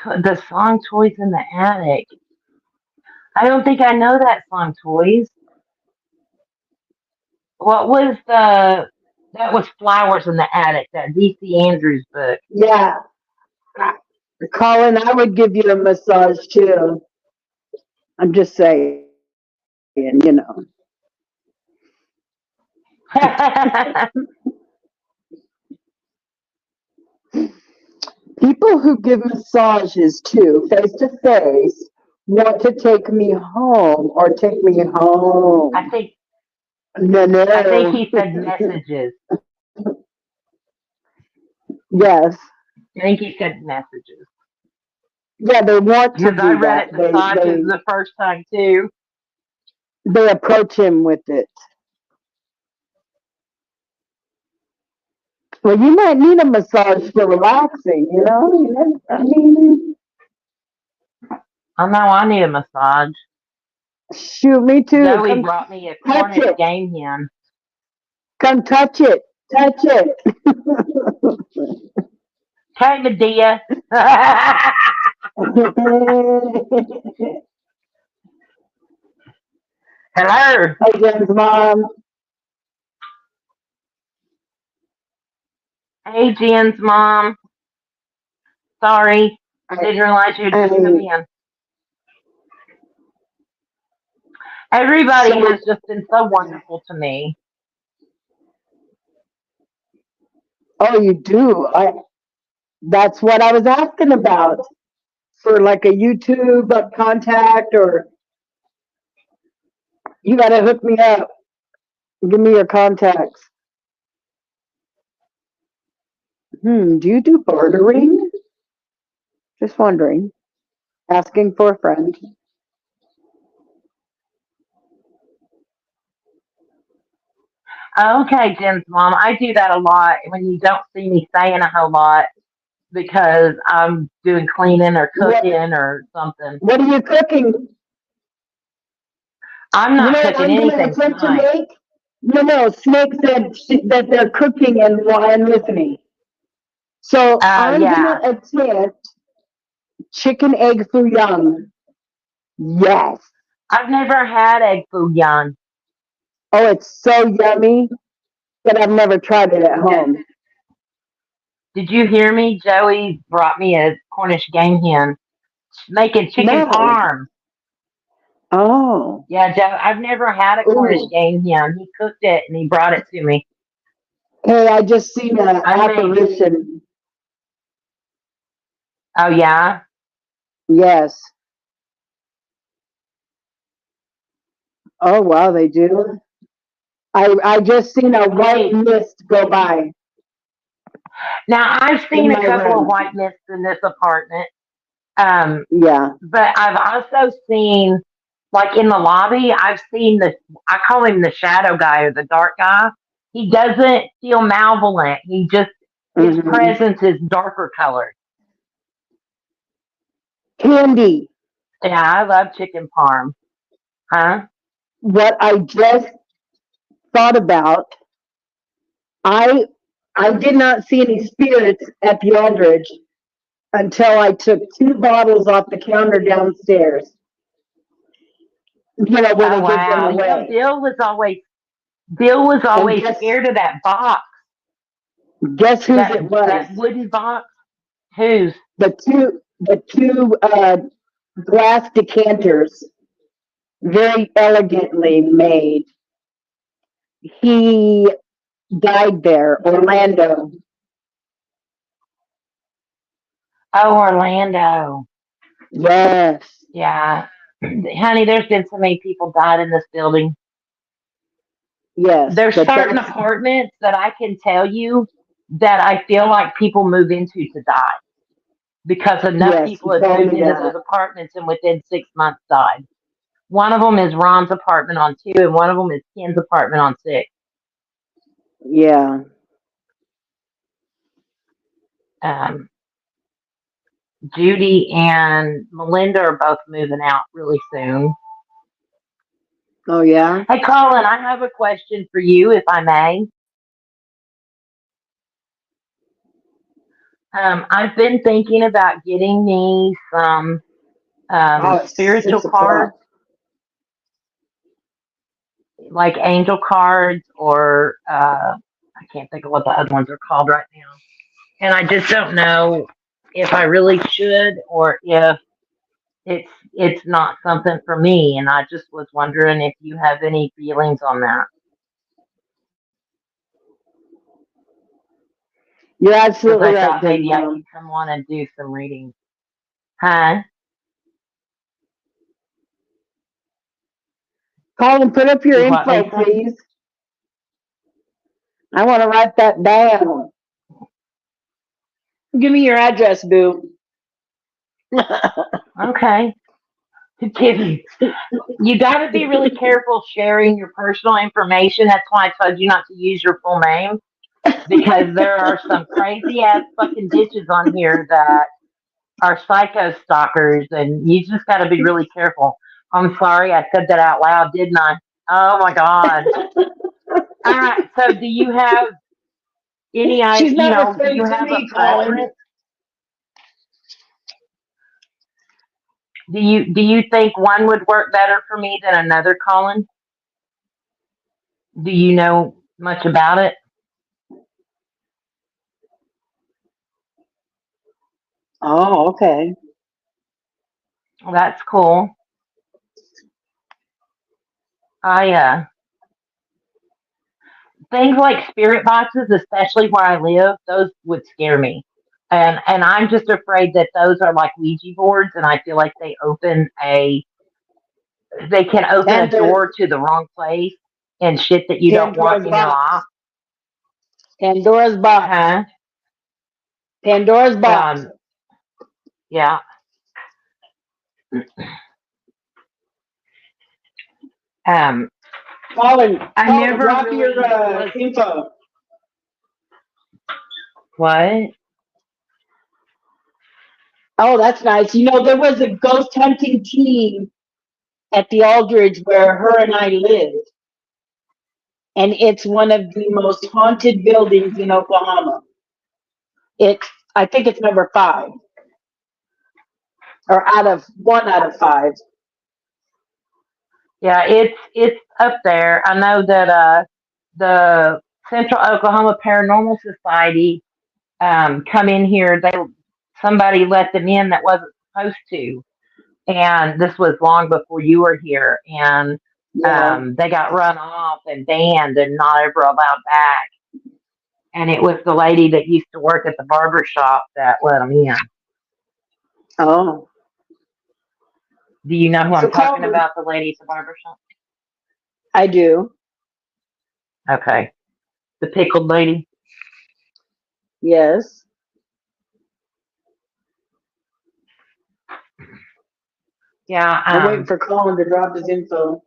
The song "Toys in the Attic." I don't think I know that song, "Toys." What was the? That was "Flowers in the Attic." That D.C. Andrews book. Yeah. Colin, I would give you a massage too. I'm just saying, People who give massages too, face to face, want to take me home or take me I home. think No, I think no. he said messages. Yes. I think he said messages Yeah, they want to because I do read that. it They massages they the first time too. they approach him with it. Well, you might need a massage for relaxing, I mean, I know I need a massage. shoot, me too. Zoe Come brought me a touch Cornish it. game hen. Come touch it. Touch it. Okay, Medea. Hello. Hey, Jen's mom. Hey, Jen's mom. Sorry, I, didn't realize you'd I, just come in. Everybody so, has just been so wonderful to me. oh, you do. That's what I was asking about for like a YouTube contact, or you got to hook me up. Give me your contacts. Do you do bartering? Just wondering. Asking for a friend. Okay, Jen's mom. I do that a lot when you don't see me saying a whole lot because I'm doing cleaning or What cooking or something. What are you cooking? I'm You not know what cooking I'm going to anything attempt to tonight. make? No. Snake said that they're cooking and while I'm listening. So I'm going Yeah. to attempt chicken egg foo young. Yes. I've never had egg foo young. Oh, it's so yummy, but I've never tried it at home. Did you hear me? Joey brought me a Cornish game hen making chicken No. parm. Oh. Yeah, Joe, I've never had a Cornish Ooh. game hen. He cooked it and he brought it to me. Hey, I just seen an I made, apparition. oh yeah? Yes. Oh, wow, they do. I just seen a I white made, mist go by now I've in seen a my couple of room. white mists in this apartment. Um, Yeah. but I've also seen, like in the lobby, I've seen I call him the shadow guy or the dark guy. He doesn't feel malevolent. His Hmm. presence is darker colored. Candy. Yeah, I love chicken parm. Huh? What I just thought about, I I did not see any spirits at the Aldrich until I took two bottles off the counter downstairs. Where Oh they give them wow. You know, away. Bill was And always scared of that box, guess whose that it was? that wooden box. Whose? The two glass decanters, very elegantly made. He died there, Orlando. Oh, Orlando. Yes, Yeah. Honey, there's been so many people died in this building. yes, There's but certain that's apartments that I can tell you that I feel like people move into to die because enough yes. people You have told moved me into that. those apartments and within 6 months died. One of them is Ron's apartment on 2, and one of them is Ken's apartment on 6. Yeah. Um, Judy and Melinda are both moving out really soon. Oh yeah. Hey, Colin, I have a question for you, if I may. I've been thinking about getting me some Oh, it's spiritual 6 o'clock. cards, like angel cards, or I can't think of what the other ones are called right now. And I just don't know if I really should or if it's not something for me. And I just was wondering if you have any feelings on that, You're because absolutely I right, thought Big maybe I Mom. could come on and do some readings. Huh? Colin, put up your Do what, info, Lisa? please. I want to write that down. Give me your address, boo. Okay. You got to be really careful sharing your personal information. That's why I told you not to use your full name, because there are some crazy ass fucking bitches on here that are psycho stalkers, and you just got to be really careful. I'm sorry I said that out loud, didn't I? Oh my God. All right. So, do you have any, She's you not know, do referring you to have a me, Colin. preference? Do you think one would work better for me than another, Colin? Do you know much about it? Oh, okay. Well, that's cool. I Things like spirit boxes, especially where I live, those would scare me. And I'm just afraid that those are like Ouija boards, and I feel like they can open a Panther, door to the wrong place and shit that you don't want Pandora's in your box. life. Pandora's box. Huh? Pandora's box. Yeah. Um, I Colin, never drop your really was. info. What? Oh, that's nice. You know, there was a ghost hunting team at the Aldridge where her and I lived, and it's one of the most haunted buildings in Oklahoma. It's, I think it's number 5, or out of 1 out of 5. Yeah, it's up there. I know that the Central Oklahoma Paranormal Society come in here. Somebody let them in that wasn't supposed to, and this was long before you were here. And Yeah. they got run off and banned and not ever allowed back. And it was the lady that used to work at the barber shop that let them in. Oh. Do you know who So I'm talking Colin, about? The lady at the barber shop. I do. Okay, the pickled lady. Yes. Yeah. I'm waiting for Colin to drop his info.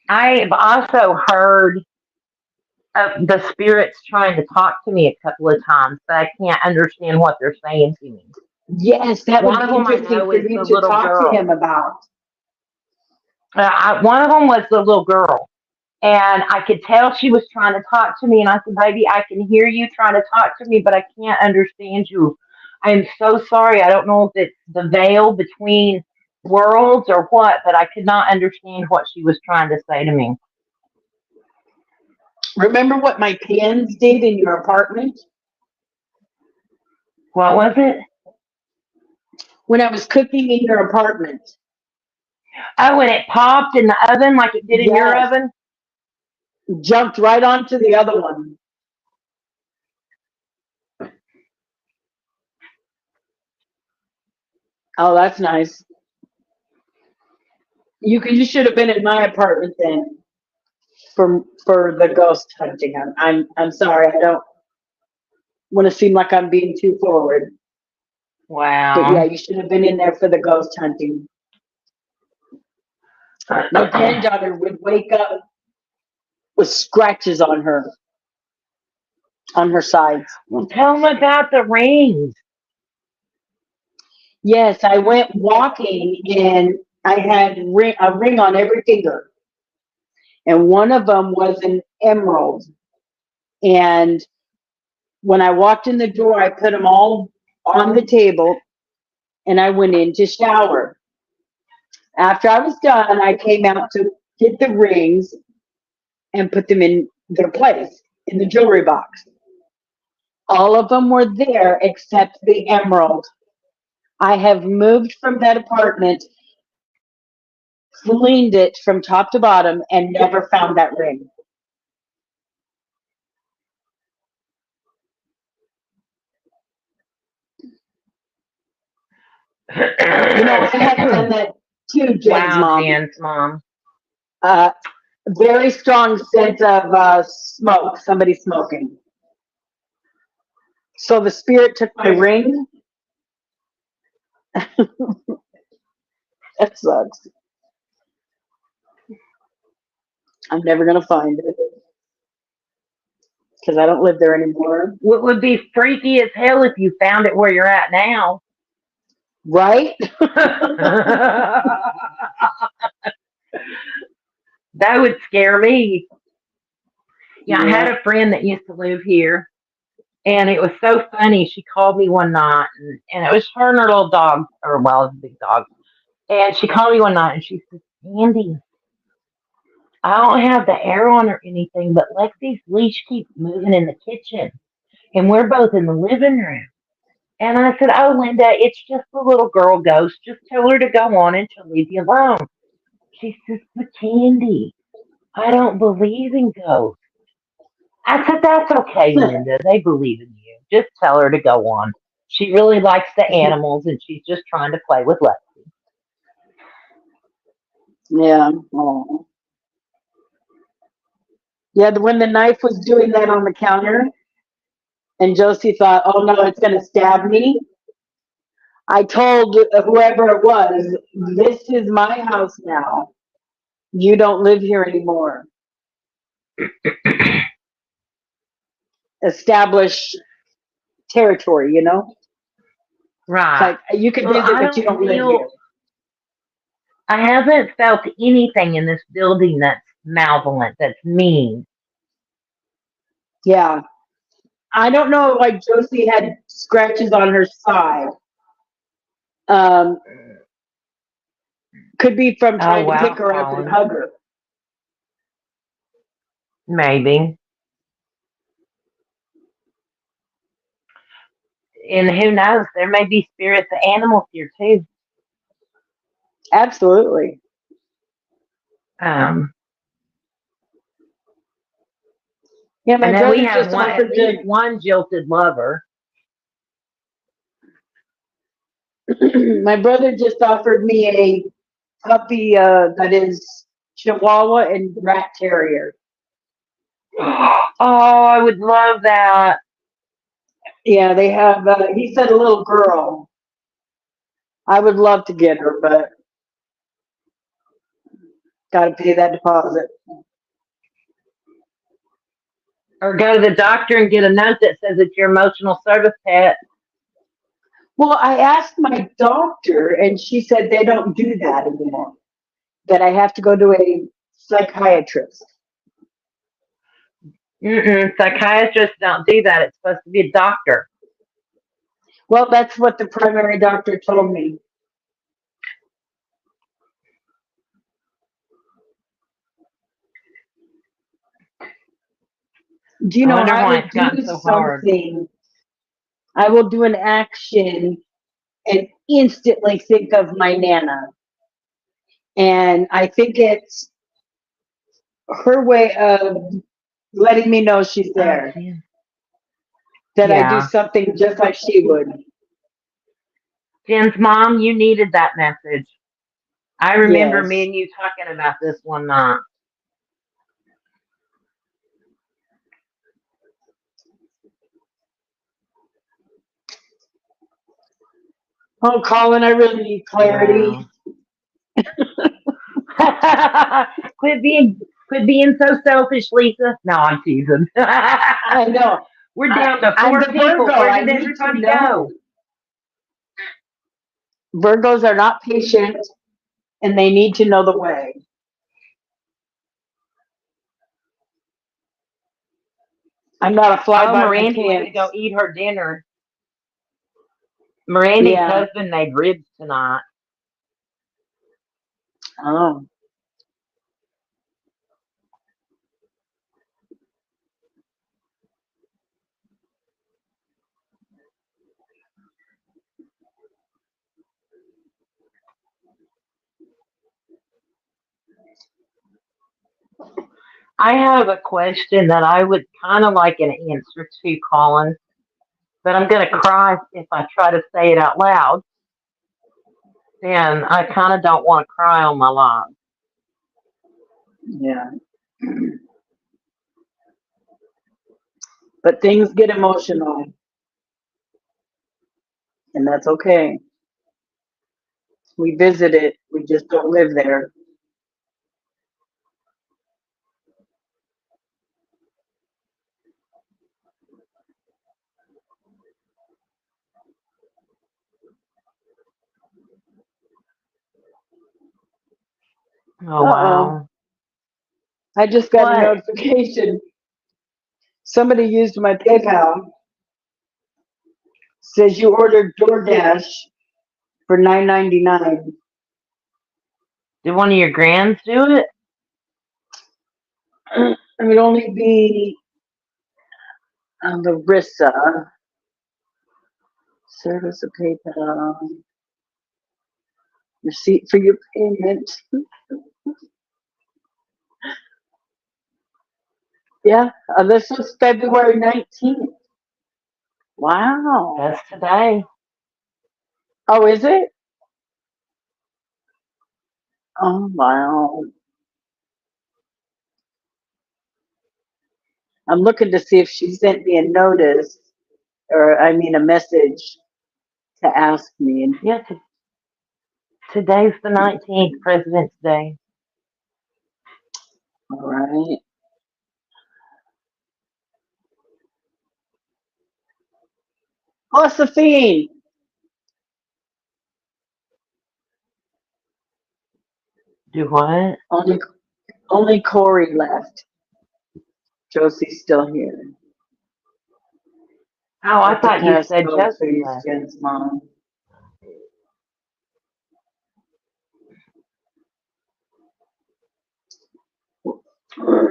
I've also heard the spirits trying to talk to me a couple of times, but I can't understand what they're saying to me. Yes, that would One be of them I interesting know for is you the to little talk to girl. him about. One of them was the little girl, and I could tell she was trying to talk to me. And I said, "Baby, I can hear you trying to talk to me, but I can't understand you. I am so sorry. I don't know if it's the veil between worlds or what, but I could not understand what she was trying to say to me." Remember what my pans did in your apartment? What was it? When I was cooking in your apartment. Oh, and it popped in the oven like it did in your Yes. oven. Jumped right onto the other one. Oh, that's nice. You should have been in my apartment then for the ghost hunting. I'm sorry. I don't want to seem like I'm being too forward. But yeah, Wow. you should have been in there for the ghost hunting. My granddaughter would wake up with scratches on her sides. Well, tell them about the rings. Yes, I went walking and I had a ring on every finger, and one of them was an emerald. And When I walked in the door, I put them all on the table and I went in to shower. After I was done, I came out to get the rings and put them in their place in the jewelry box. All of them were there except the emerald. I have moved from that apartment, cleaned it from top to bottom, and never found that ring. You know, I have done that too, Jen's Wow, mom. Jen's mom. Uh, very strong scent of smoke, somebody smoking. So the spirit took my ring. That sucks. I'm never going to find it because I don't live there anymore. What would be freaky as hell if you found it where you're at now? Right? That would scare me. Yeah, I had Yeah. a friend that used to live here, and it was so funny. She called me one night, and it was her and her little dog, or well, it was a big dog. And she called me one night, and she said, "Andy, I don't have the air on or anything, but Lexi's leash keeps moving in the kitchen, and we're both in the living room." And I said, "Oh, Linda, it's just the little girl ghost. Just tell her to go on, and she'll leave you alone." She says, "But Candy, I don't believe in ghosts." I said, "That's okay, Linda. They believe in you. Just tell her to go on. She really likes the animals, and she's just trying to play with Lexi." Yeah. Oh. Yeah, when the knife was doing that on the counter, and Josie thought, oh no, it's going to stab me. I told whoever it was, this is my house now. You don't live here anymore. Establish territory, you know? It's Right. like, you can Well, visit, I but you don't don't live feel, here. I haven't felt anything in this building that's malevolent, that's mean. Yeah. I don't know, like Josie had scratches on her side. Um, could be from Oh, trying to pick wow, her up and Colin. hug her. Maybe. And who knows? There may be spirits of animals here, too. Absolutely. Um, Yeah, I my know we brother have just one, at offered least one jilted lover. to, my brother just offered me a puppy that is Chihuahua and Rat Terrier. Oh, I would love that. Yeah, they have. He said a little girl. I would love to get her, but got to pay that deposit. Or go to the doctor and get a note that says it's your emotional service pet. Well, I asked my doctor, and she said they don't do that anymore. That I have to go to a psychiatrist. Psychiatrists don't do that. It's supposed to be a doctor. Well, that's what the primary doctor told me. Do you I know wonder I why will it's do gotten so hard. something? I will do an action and instantly think of my Nana. And I think it's her way of letting me know she's Oh, there. Jen. That I do Yeah. something just like she would. Jen's mom, you needed that message. I remember me Yes. and you talking about this one night. Oh, Colin, I really need clarity. Wow. quit being so selfish, Lisa. No, I'm teasing. I know. We're down to I'm four the people. Virgo. Where I did need to everybody know. go? Virgos are not patient and they need to know the way. I'm not a fly Oh, by my Mirandy went to go pants. eat her dinner. Mirandy's Yeah. husband made ribs tonight. Oh. I have a question that I would kind of like an answer to, Colin, but I'm going to cry if I try to say it out loud. And I kind of don't want to cry on my live. Yeah. But things get emotional, and that's okay. We visit it, we just don't live there. Oh, Uh-oh. wow. I just got a What? notification. Somebody used my PayPal. Says you ordered DoorDash for $9.99. Did one of your grands do it? It would only be Larissa. Service of PayPal. Receipt for your payment. Yeah, this was February 19th. Wow. That's today. Oh, is it? Oh, wow. I'm looking to see if she sent me a notice, or I mean a message to ask me. Yeah, today's the 19th, President's Day. All right. Josephine. Do what? Only Corey left. Josie's still here. Oh, I Let the thought you past said go, Josie please, left. Jen's mom.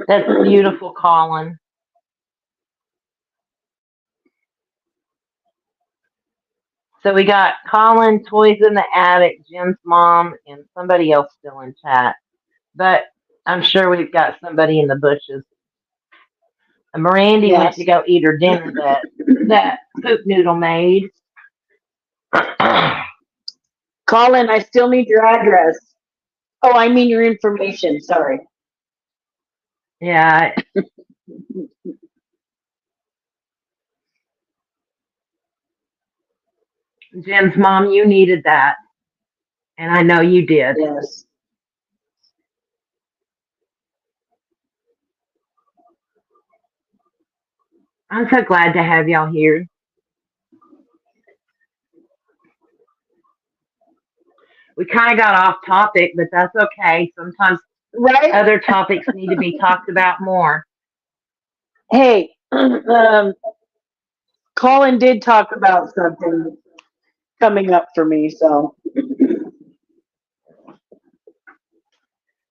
That's beautiful, Colin. So we got Colin, Toys in the Attic, Jim's mom, and somebody else still in chat. But I'm sure we've got somebody in the bushes. And Mirandy went Yes. to go eat her dinner that Poop Noodle made. Colin, I still need your address. Oh, I mean your information. Sorry. Yeah. Jim's mom, you needed that. And I know you did. Yes. I'm so glad to have y'all here. We kind of got off topic, but that's okay. Sometimes Right? other topics need to be talked about more. Hey, Colin did talk about something coming up for me, so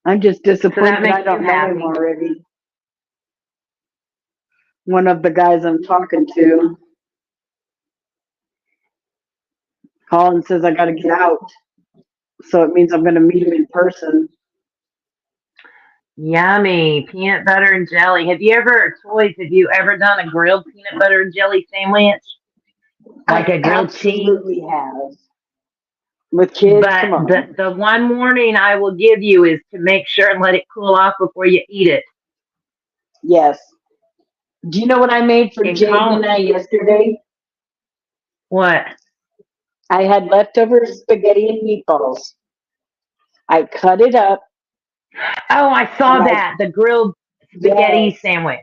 I'm just So that disappointed I makes you don't know him happy. already. One of the guys I'm talking to. Colin says I gotta get out. So it means I'm gonna meet him in person. Yummy. Peanut butter and jelly. Have you ever done a grilled peanut butter and jelly sandwich? Like I a grilled cheese? absolutely have. With kids, But come on. the one warning I will give you is to make sure and let it cool off before you eat it. Yes. Do you know what I made for And Jaden and I yesterday? what? I had leftover spaghetti and meatballs. I cut it up Oh, I saw and that. The grilled spaghetti yes, sandwich.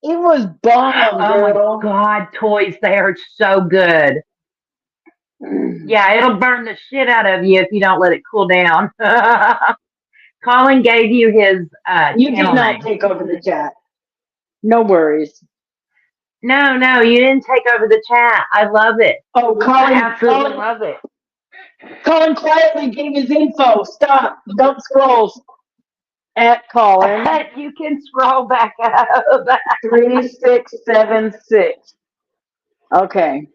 it was bomb, Oh my girl. God, toys, they are so good. Yeah, it'll burn the shit out of you if you don't let it cool down. Colin gave you his You did channel not name. take over the chat. No worries. No, you didn't take over the chat. I love it. Oh, I absolutely love it. Colin quietly gave his info. Stop. Don't scroll. At Colin. You can scroll back up. 3676. Okay.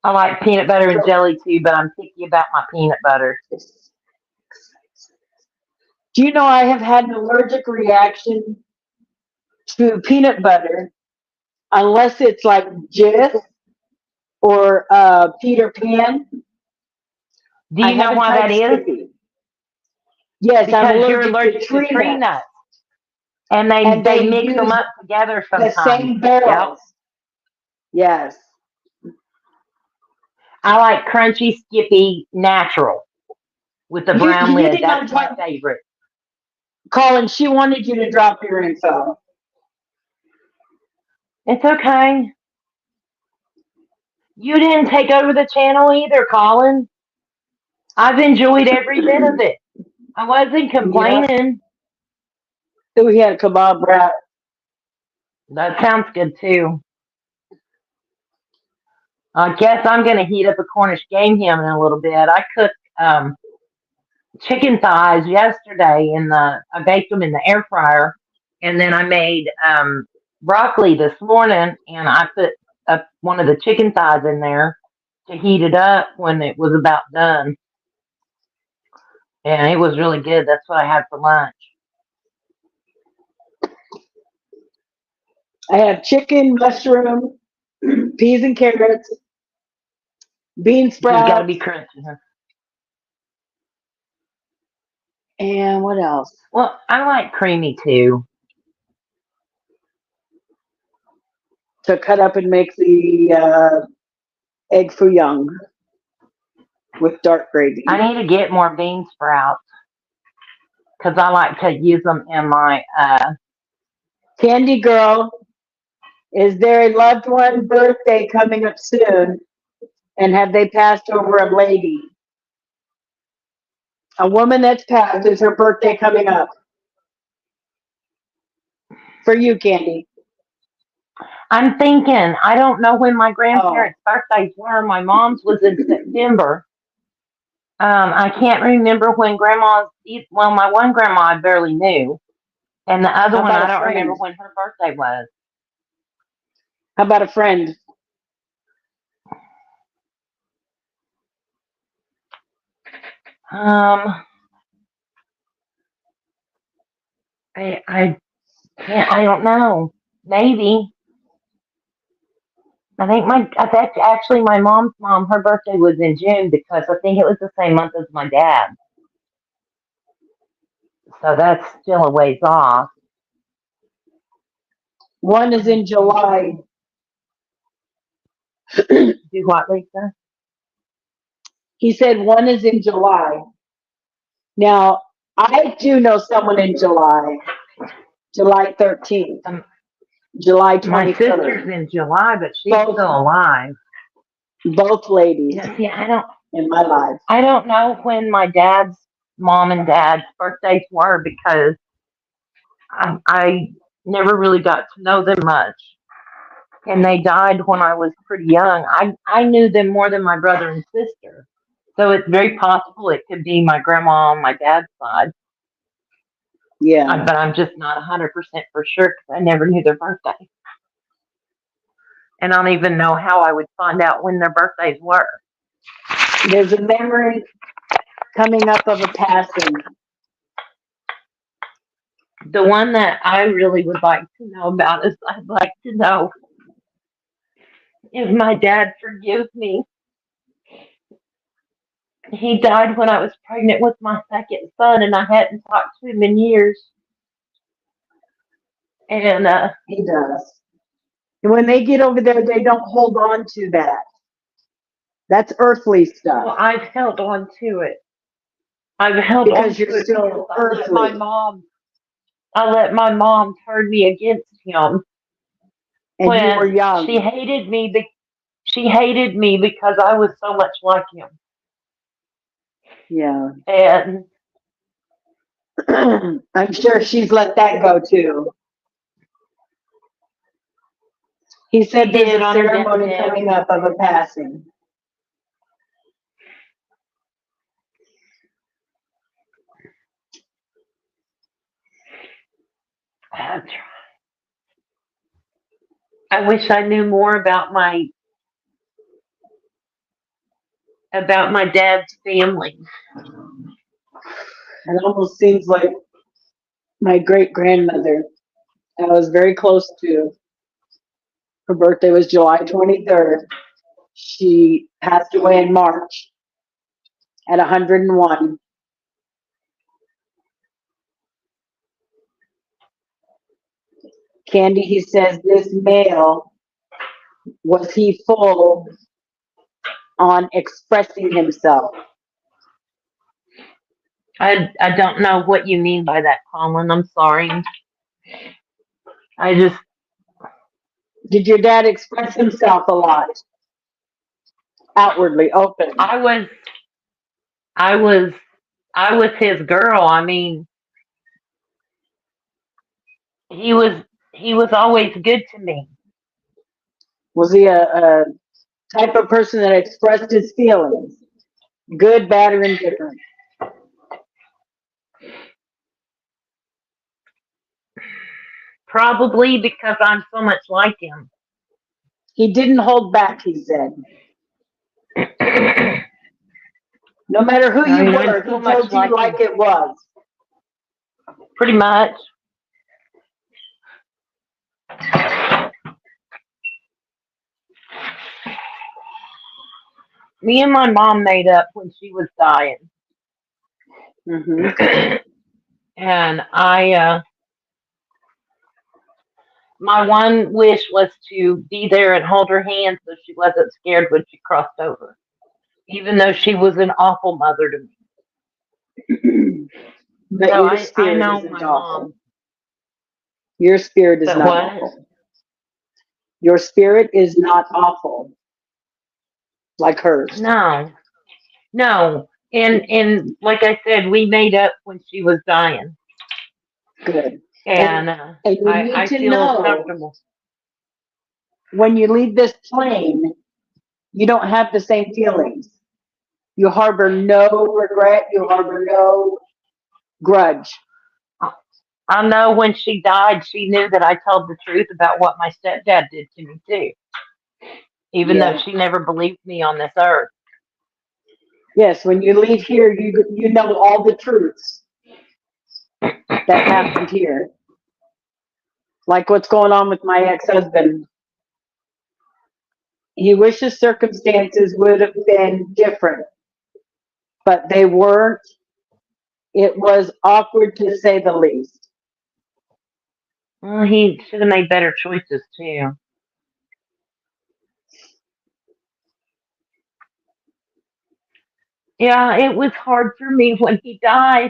I like peanut butter and jelly too, but I'm picky about my peanut butter. Do you know I have had an allergic reaction to peanut butter unless it's like Jif or Peter Pan? Do you know why that is? Yes, because I'm you're allergic to tree nuts. And they mix them up together sometimes. The same barrels. Yep. Yes. I like crunchy, skippy, natural with the brown lid. That's my favorite. Colin, she wanted you to drop your info. It's okay. You didn't take over the channel either, Colin. I've enjoyed every bit of it. I wasn't complaining. Yeah. We had a kebab wrap. That sounds good too. I guess I'm going to heat up a Cornish game ham in a little bit. I cooked chicken thighs yesterday I baked them in the air fryer, and then I made broccoli this morning, and I put one of the chicken thighs in there to heat it up when it was about done, and it was really good. That's what I had for lunch. I have chicken, mushroom, peas and carrots, bean sprouts. It's got to be crunchy, huh? And what else? Well, I like creamy too. To cut up and make the egg foo young with dark gravy. I need to get more bean sprouts because I like to use them in my Candy Girl, is there a loved one birthday coming up soon? And have they passed over a lady? A woman that's passed, is her birthday coming up? For you, Candy. I'm thinking, I don't know when my grandparents' birthdays were. My mom's was in September. I can't remember when my one grandma I barely knew. And the other one, I don't remember when her birthday was. How about a friend? I can't, I don't know. Maybe. That's actually my mom's mom. Her birthday was in June because I think it was the same month as my dad. So that's still a ways off. One is in July. Do what, Lisa? He said one is in July. Now, I do know someone in July. July 13th. July 23rd. My sister's in July, but she's still alive. Both ladies. Yeah, in my life. I don't know when my dad's mom and dad's birthdays were because I never really got to know them much. And they died when I was pretty young. I knew them more than my brother and sister. So it's very possible it could be my grandma on my dad's side. Yeah. But I'm just not 100% for sure because I never knew their birthday. And I don't even know how I would find out when their birthdays were. There's a memory coming up of a passing. The one that I really would like to know about is I'd like to know if my dad forgives me. He died when I was pregnant with my second son, and I hadn't talked to him in years. And he does. And when they get over there, they don't hold on to that. That's earthly stuff. Well, I've held on to it. I've held on to it still earthly. I let my mom turn me against him. And when you were young. She hated me. She hated me because I was so much like him. Yeah. And I'm sure she's let that go too. He said He did there's a on her ceremony deathbed. coming up of a passing. That's right. I wish I knew more about my dad's family. It almost seems like my great grandmother, I was very close to. Her birthday was July 23rd. She passed away in March at 101. Candy, he says, this male, was he full on expressing himself? I don't know what you mean by that, Colin. I'm sorry. I just Did your dad express himself a lot? Outwardly, open? I was I was I was his girl. I mean, he was he was always good to me. Was he a type of person that expressed his feelings? Good, bad, or indifferent? Probably because I'm so much like him. He didn't hold back, he said. No matter who I you mean, I'm were, so he much told you like him. like it was. Pretty much. Me and my mom made up when she was dying. Mm-hmm. And my one wish was to be there and hold her hand so she wasn't scared when she crossed over, even though she was an awful mother to me. But So your I spirit know isn't my awful. mom. Your spirit is But not what? awful. Your spirit is not awful like hers. No, no. And like I said, we made up when she was dying, Good. and And you need I to feel know comfortable. when you leave this plane, you don't have the same feelings. You harbor no regret. You harbor no grudge. I know when she died, she knew that I told the truth about what my stepdad did to me too, even though Yeah. she never believed me on this earth. Yes, when you leave here, you know all the truths that happened here. Like what's going on with my ex-husband. He wishes circumstances would have been different, but they weren't. It was awkward to say the least. Well, he should have made better choices too. Yeah, it was hard for me when he died.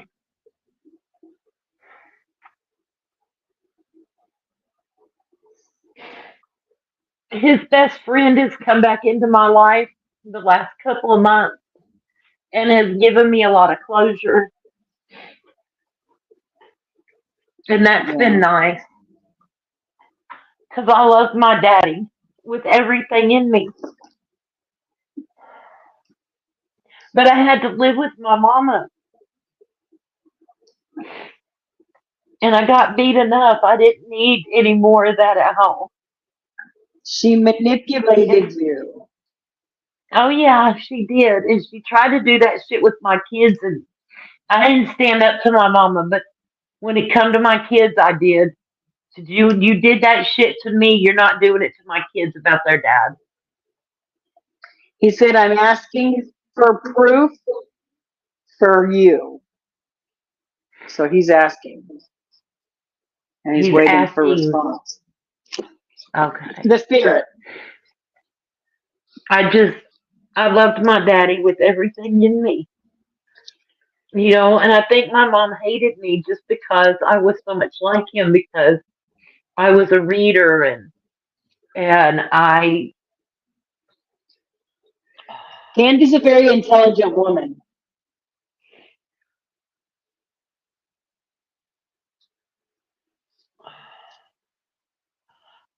His best friend has come back into my life the last couple of months and has given me a lot of closure, and that's been Yeah. nice because I love my daddy with everything in me. But I had to live with my mama, and I got beat enough. I didn't need any more of that at home. She manipulated And you. oh yeah, she did, and she tried to do that shit with my kids, and I didn't stand up to my mama. But when it come to my kids, I did. You did that shit to me. You're not doing it to my kids about their dad. He said, I'm asking for proof for you. So he's asking, and he's He's waiting for asking. response. Okay. The spirit. I just I loved my daddy with everything in me. And I think my mom hated me just because I was so much like him because I was a reader and I Candy's a very intelligent woman.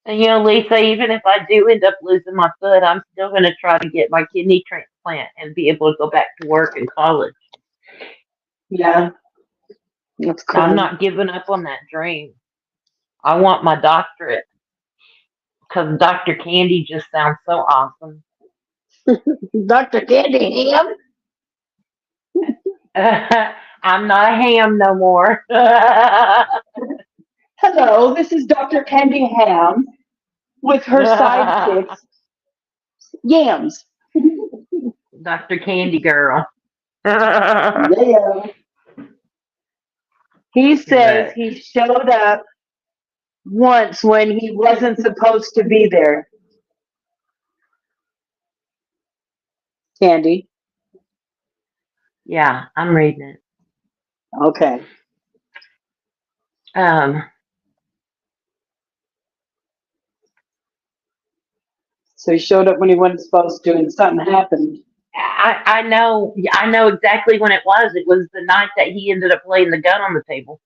And Lisa, even if I do end up losing my foot, I'm still going to try to get my kidney transplant and be able to go back to work in college. Yeah, that's cool. I'm not giving up on that dream. I want my doctorate because Dr. Candy just sounds so awesome. Dr. Candy Ham? I'm not a ham no more. Hello, this is Dr. Candy Ham with her sidekicks, Yams. Dr. Candy Girl. Yeah. He says he showed up once when he wasn't supposed to be there. Candy. Yeah, I'm reading it. Okay. So he showed up when he wasn't supposed to, and something happened. I know exactly when it was. It was the night that he ended up laying the gun on the table.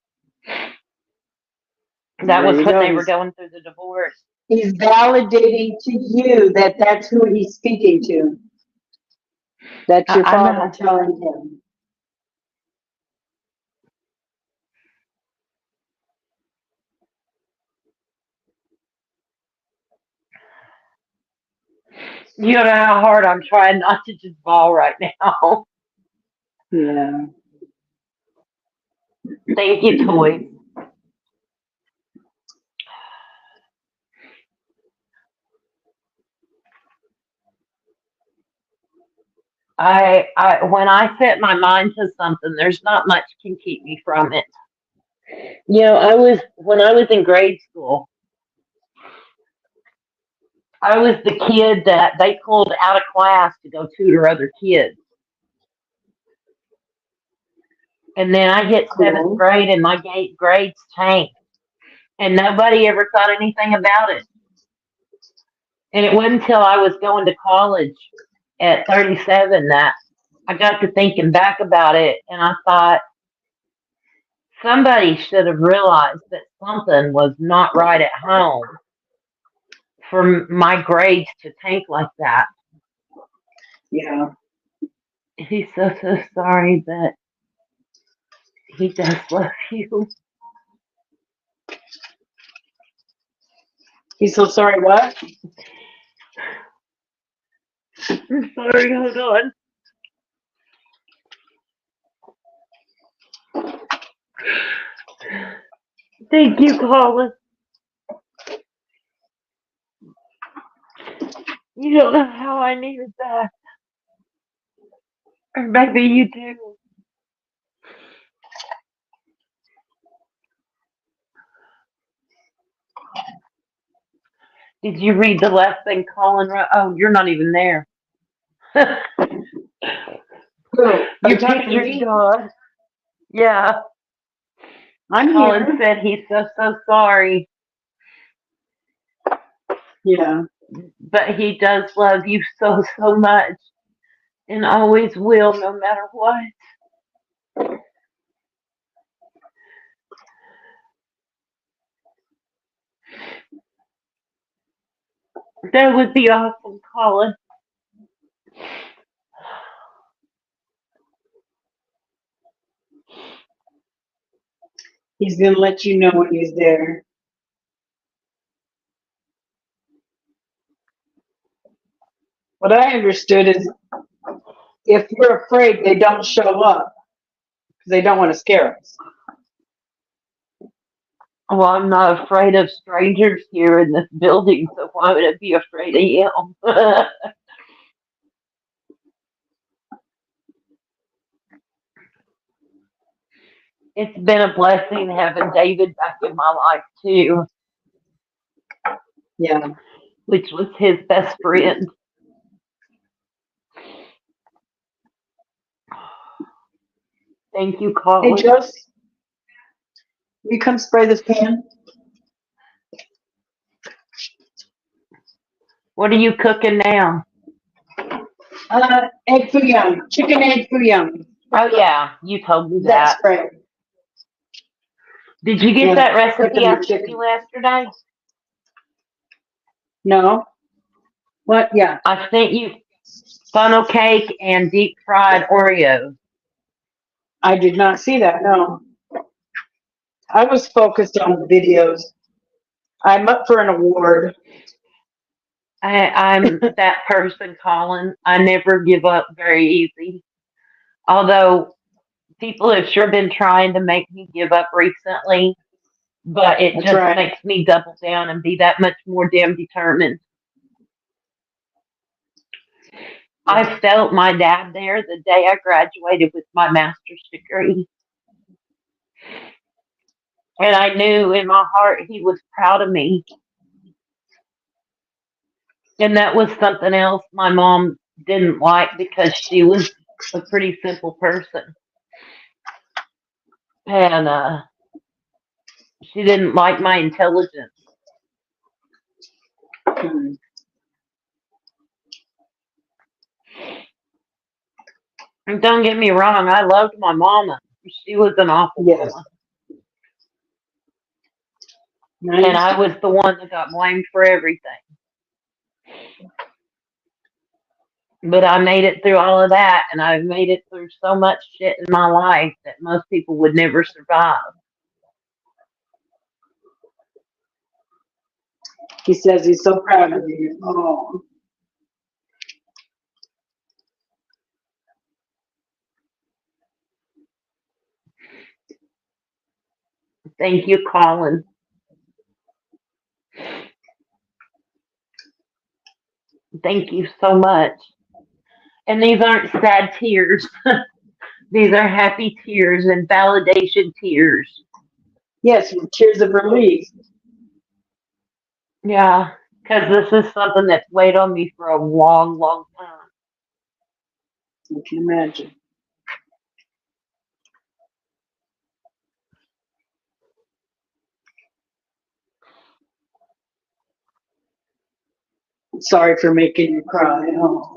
That was when they were going through the divorce. He's validating to you that that's who he's speaking to. That's your father telling him. You know how hard I'm trying not to just bawl right now. Yeah. Thank you, Toy. When I set my mind to something, there's not much can keep me from it. When I was in grade school, I was the kid that they pulled out of class to go tutor other kids. And then I hit seventh grade and my grades tanked. And nobody ever thought anything about it. And it wasn't until I was going to college at 37 that I got to thinking back about it. And I thought, somebody should have realized that something was not right at home for my grades to tank like that. Yeah. He's so sorry, but he does love you. He's so sorry, what? I'm sorry, hold on. Thank you, Colin. You don't know how I needed that. Or maybe you do. Did you read the last thing Colin wrote? Oh, you're not even there. Your picture's gone. Yeah. Colin said he's so sorry. Yeah. But he does love you so much. And always will, no matter what. That would be awesome, Colin. He's going to let you know when he's there. What I understood is if we're afraid, they don't show up because they don't want to scare us. Well, I'm not afraid of strangers here in this building, so why would I be afraid of him? It's been a blessing having David back in my life, too. Yeah. Which was his best friend. Thank you, Colin. Hey, Josie, will you come spray this pan? What are you cooking now? Egg foo young. Chicken egg foo young. Oh, yeah. You told me that. Spray. Did you get that recipe I sent you yesterday? No. What? Yeah. I sent you funnel cake and deep fried Oreos. I did not see that. No. I was focused on the videos. I'm up for an award. I'm that person, Colin. I never give up very easy. Although people have sure been trying to make me give up recently, but it That's just right. makes me double down and be that much more damn determined. I felt my dad there the day I graduated with my master's degree. And I knew in my heart he was proud of me. And that was something else my mom didn't like because she was a pretty simple person. And she didn't like my intelligence. Hmm. And don't get me wrong, I loved my mama. She was an awful Yes. mama. And Nice. I was the one that got blamed for everything. But I made it through all of that, and I've made it through so much shit in my life that most people would never survive. He says he's so proud of you. Oh. Thank you, Colin. Thank you so much. And these aren't sad tears. These are happy tears and validation tears. Yes, with tears of relief. Yeah, because this is something that's weighed on me for a long, long time. You can imagine. Sorry for making you cry. Oh.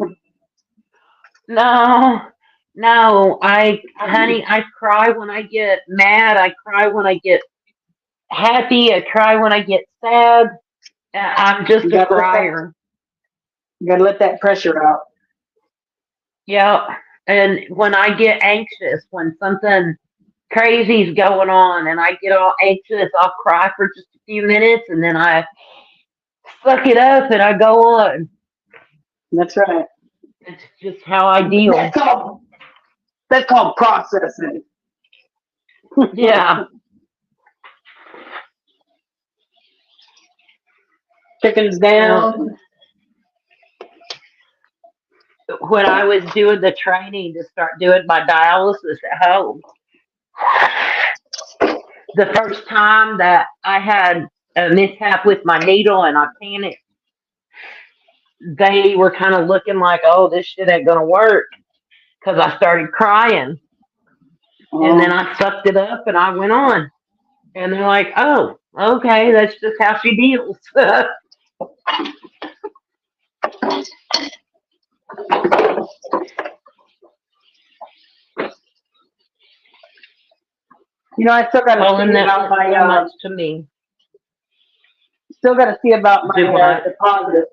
No, no, honey, I cry when I get mad. I cry when I get happy. I cry when I get sad. I'm just You a gotta let that, crier. you gotta let that pressure out. Yeah. And when I get anxious, when something crazy's going on and I get all anxious, I'll cry for just a few minutes and then I suck it up and I go on. That's right. It's just how I deal. That's called processing. Yeah. Chickens down. When I was doing the training to start doing my dialysis at home, the first time that I had a mishap with my needle and I panicked, they were kind of looking like, oh, this shit ain't going to work because I started crying. And then I sucked it up and I went on. And they're like, oh, okay, that's just how she deals. You know, I still got to Colin, see that about meant my so much to me. still got to see about my Do what? deposit.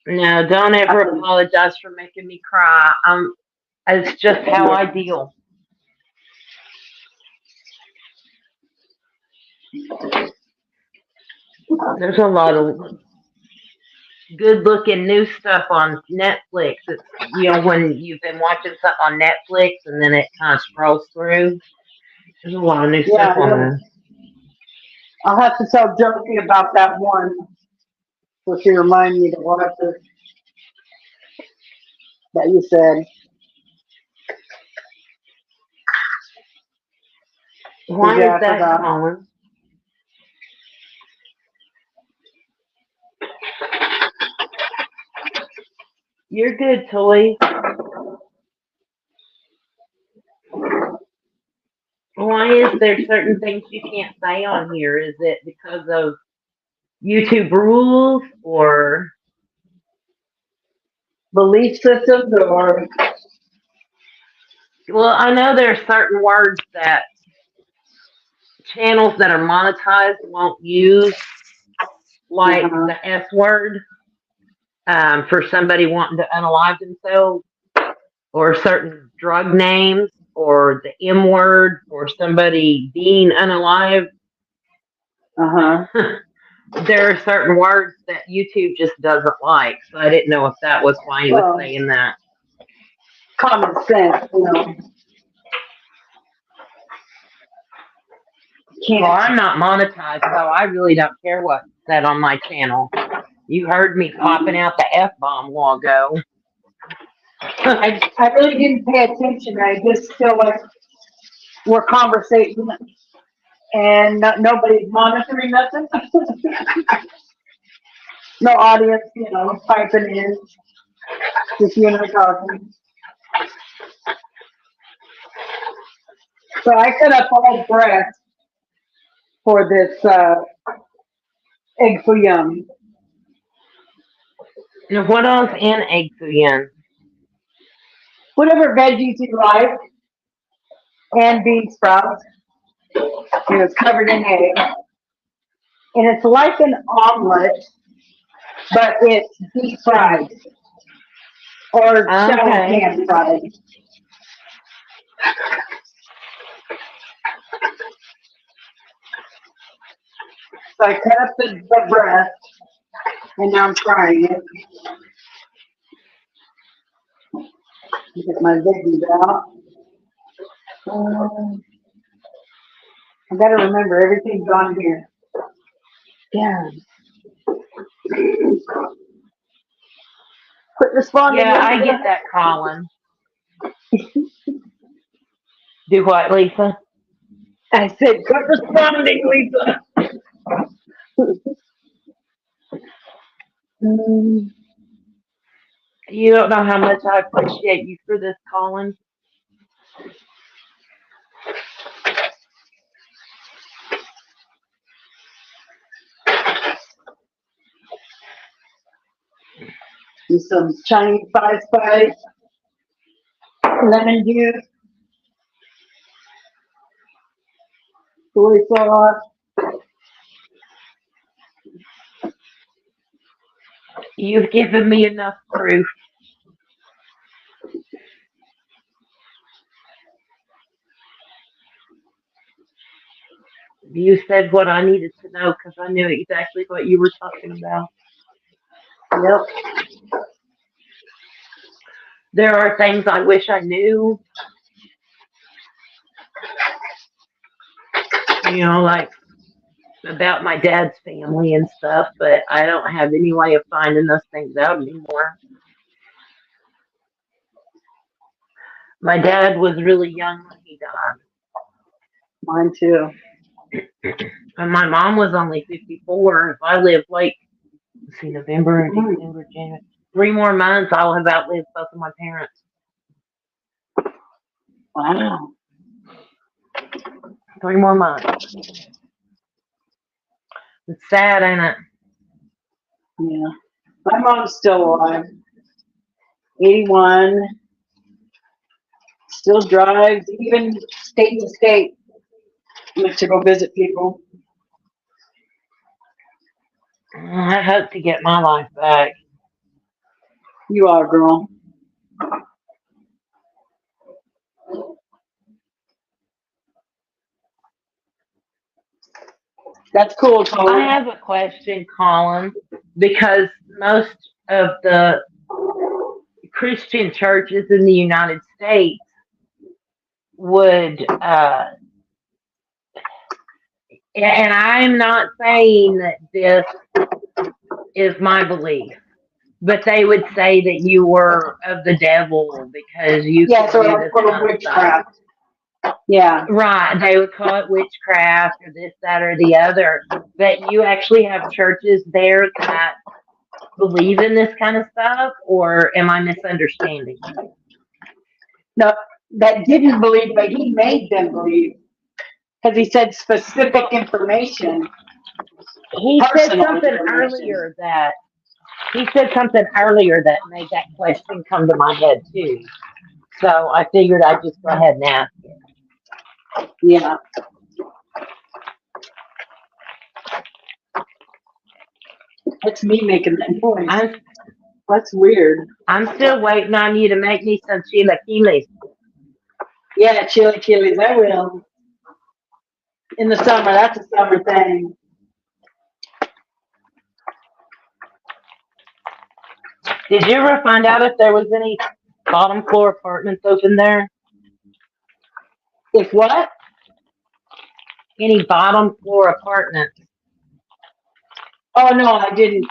No, don't ever apologize for making me cry. It's just how I deal. There's a lot of good looking new stuff on Netflix. It's, you know, when you've been watching something on Netflix and then it kind of scrolls through. There's a lot of new Yeah, stuff on there. I'll have to tell Josie about that one so she remind me to watch it that you said. Why Yeah, is I that, forgot. Colin? You're good, Toy. Why is there certain things you can't say on here? Is it because of YouTube rules or Belief systems or Well, I know there are certain words that channels that are monetized won't use, like Uh-huh. the S word, for somebody wanting to unalive themselves, or certain drug names, or the M word for somebody being unalive. Uh-huh. There are certain words that YouTube just doesn't like, so I didn't know if that was why he was Well, saying that. common sense, you know. Well, Can't. I'm not monetized, so I really don't care what's said on my channel. You heard me popping out the F bomb a while ago. I really didn't pay attention. I just feel like we're conversating and nobody's monitoring nothing. No audience, you know, piping in. Just you and I talking. So I cut up all breast for this egg foo young. Now, what else in egg foo young? Whatever veggies you like and bean sprouts. And it's covered in egg. And it's like an omelet, but it's deep fried or shallow Okay. pan fried. So I cut up the breast and now I'm frying it. Get my veggies out. I gotta remember everything's on here. Yeah. Quit responding, Yeah, I get Lisa. that, Colin. Do what, Lisa? I said, quit responding, Lisa. Mm, You don't know how much I appreciate you for this, Colin. and some Chinese spice, lemon juice, soy sauce. You've given me enough proof. You said what I needed to know because I knew exactly what you were talking about. Yep. There are things I wish I knew, like about my dad's family and stuff, but I don't have any way of finding those things out anymore. My dad was really young when he died, Mine too. and my mom was only 54. If I lived like, let's see, November, Mm, December, January, 3 more months, I'll have outlived both of my parents. wow. 3 more months. It's sad, ain't it? Yeah. My mom's still alive. 81. Still drives, even state to state. To go visit people. I hope to get my life back. You are, girl. That's cool, I Tony. have a question, Colin, because most of the Christian churches in the United States would, and I'm not saying that this is my belief, but they would say that you were of the devil because you Yeah, could so do this for kind of stuff. witchcraft. Yeah. Right, they would call it witchcraft or this, that, or the other. But you actually have churches there that believe in this kind of stuff, or am I misunderstanding? No, that didn't believe, but he made them believe because he said specific Well, information, he said personal something information. earlier that he said something earlier that made that question come to my head too. So I figured I'd just go ahead and ask. Yeah. That's me making that noise. I'm That's weird. I'm still waiting on you to make me some chilaquiles. Yeah, chilaquiles, I will. In the summer, that's a summer thing. Did you ever find out if there was any bottom floor apartments open there? If what? Any bottom floor apartments? Oh no, I didn't.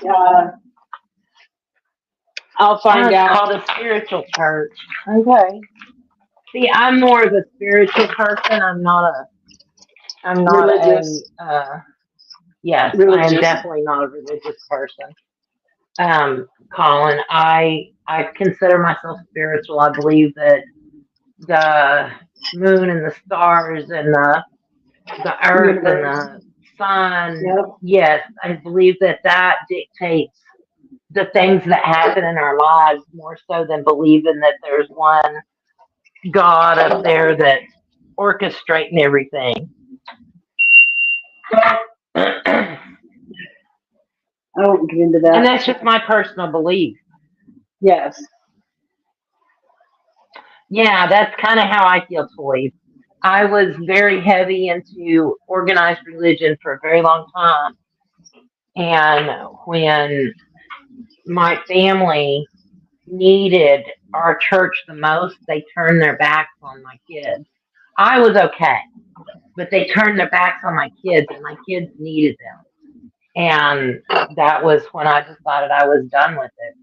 I'll Oh, find it's out. called a spiritual church. Okay. See, I'm more of a spiritual person. I'm not a, Religious. yes, I am Religious. definitely not a religious person. Colin, I consider myself spiritual. I believe that the moon and the stars and the earth and Universe. the sun, Yep. yes, I believe that that dictates the things that happen in our lives more so than believing that there's one God up there that's orchestrating everything. And I won't get into that. that's just my personal belief. Yes. Yeah, that's kind of how I feel, Toy. I was very heavy into organized religion for a very long time. And when my family needed our church the most, they turned their backs on my kids. I was okay, but they turned their backs on my kids, and my kids needed them. And that was when I decided I was done with it.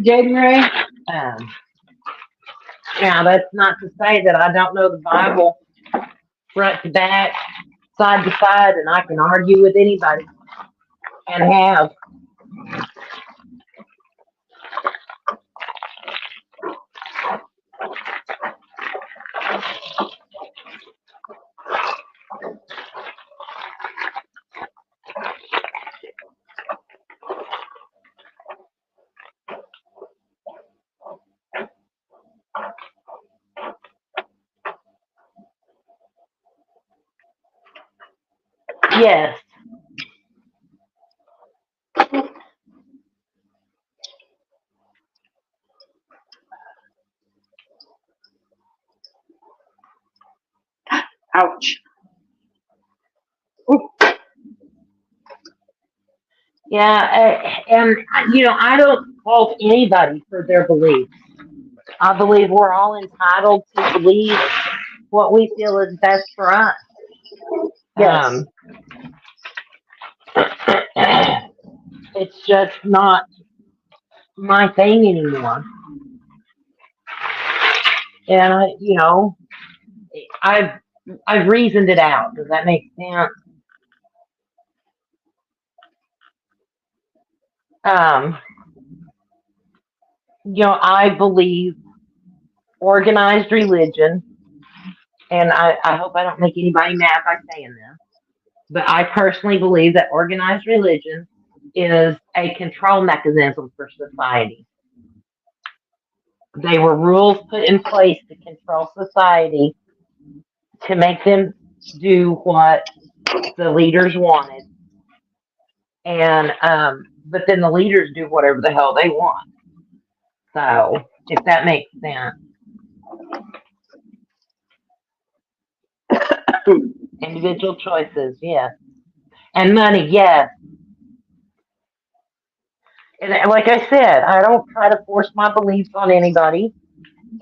Jaden Ray? um, now, that's not to say that I don't know the Bible front to back, side to side, and I can argue with anybody and have. Yes. Ouch. Yeah, and I don't fault anybody for their beliefs. I believe we're all entitled to believe what we feel is best for us. Yes. Um, it's just not my thing anymore. And I've I've reasoned it out. Does that make sense? Um, I believe organized religion, and I hope I don't make anybody mad by saying this, but I personally believe that organized religion is a control mechanism for society. They were rules put in place to control society to make them do what the leaders wanted, and but then the leaders do whatever the hell they want. So if that makes sense, individual choices, yes, and money, yes. And like I said, I don't try to force my beliefs on anybody,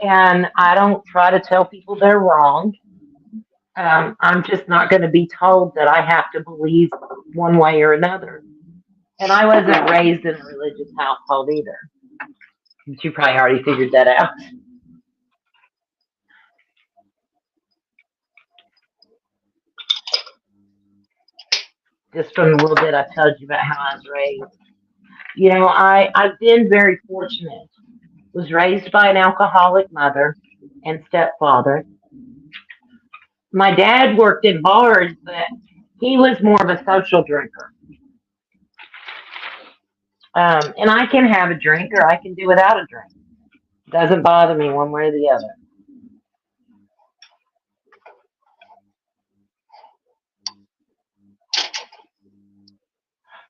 and I don't try to tell people they're wrong. I'm just not going to be told that I have to believe one way or another. And I wasn't raised in a religious household either. But you probably already figured that out. Just from the little bit I told you about how I was raised. I've been very fortunate. Was raised by an alcoholic mother and stepfather. My dad worked in bars, but he was more of a social drinker. And I can have a drink or I can do without a drink. Doesn't bother me one way or the other.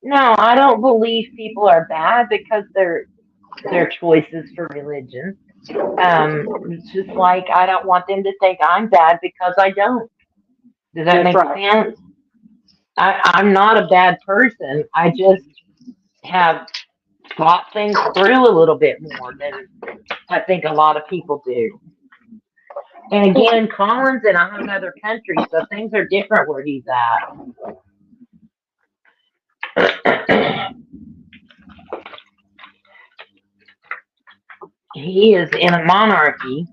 No, I don't believe people are bad because they're their choices for religion. It's just like I don't want them to think I'm bad because I don't. Does that That's make right. sense? I'm not a bad person. I just have thought things through a little bit more than I think a lot of people do. And again, Colin's in another country, so things are different where he's at. He is in a monarchy,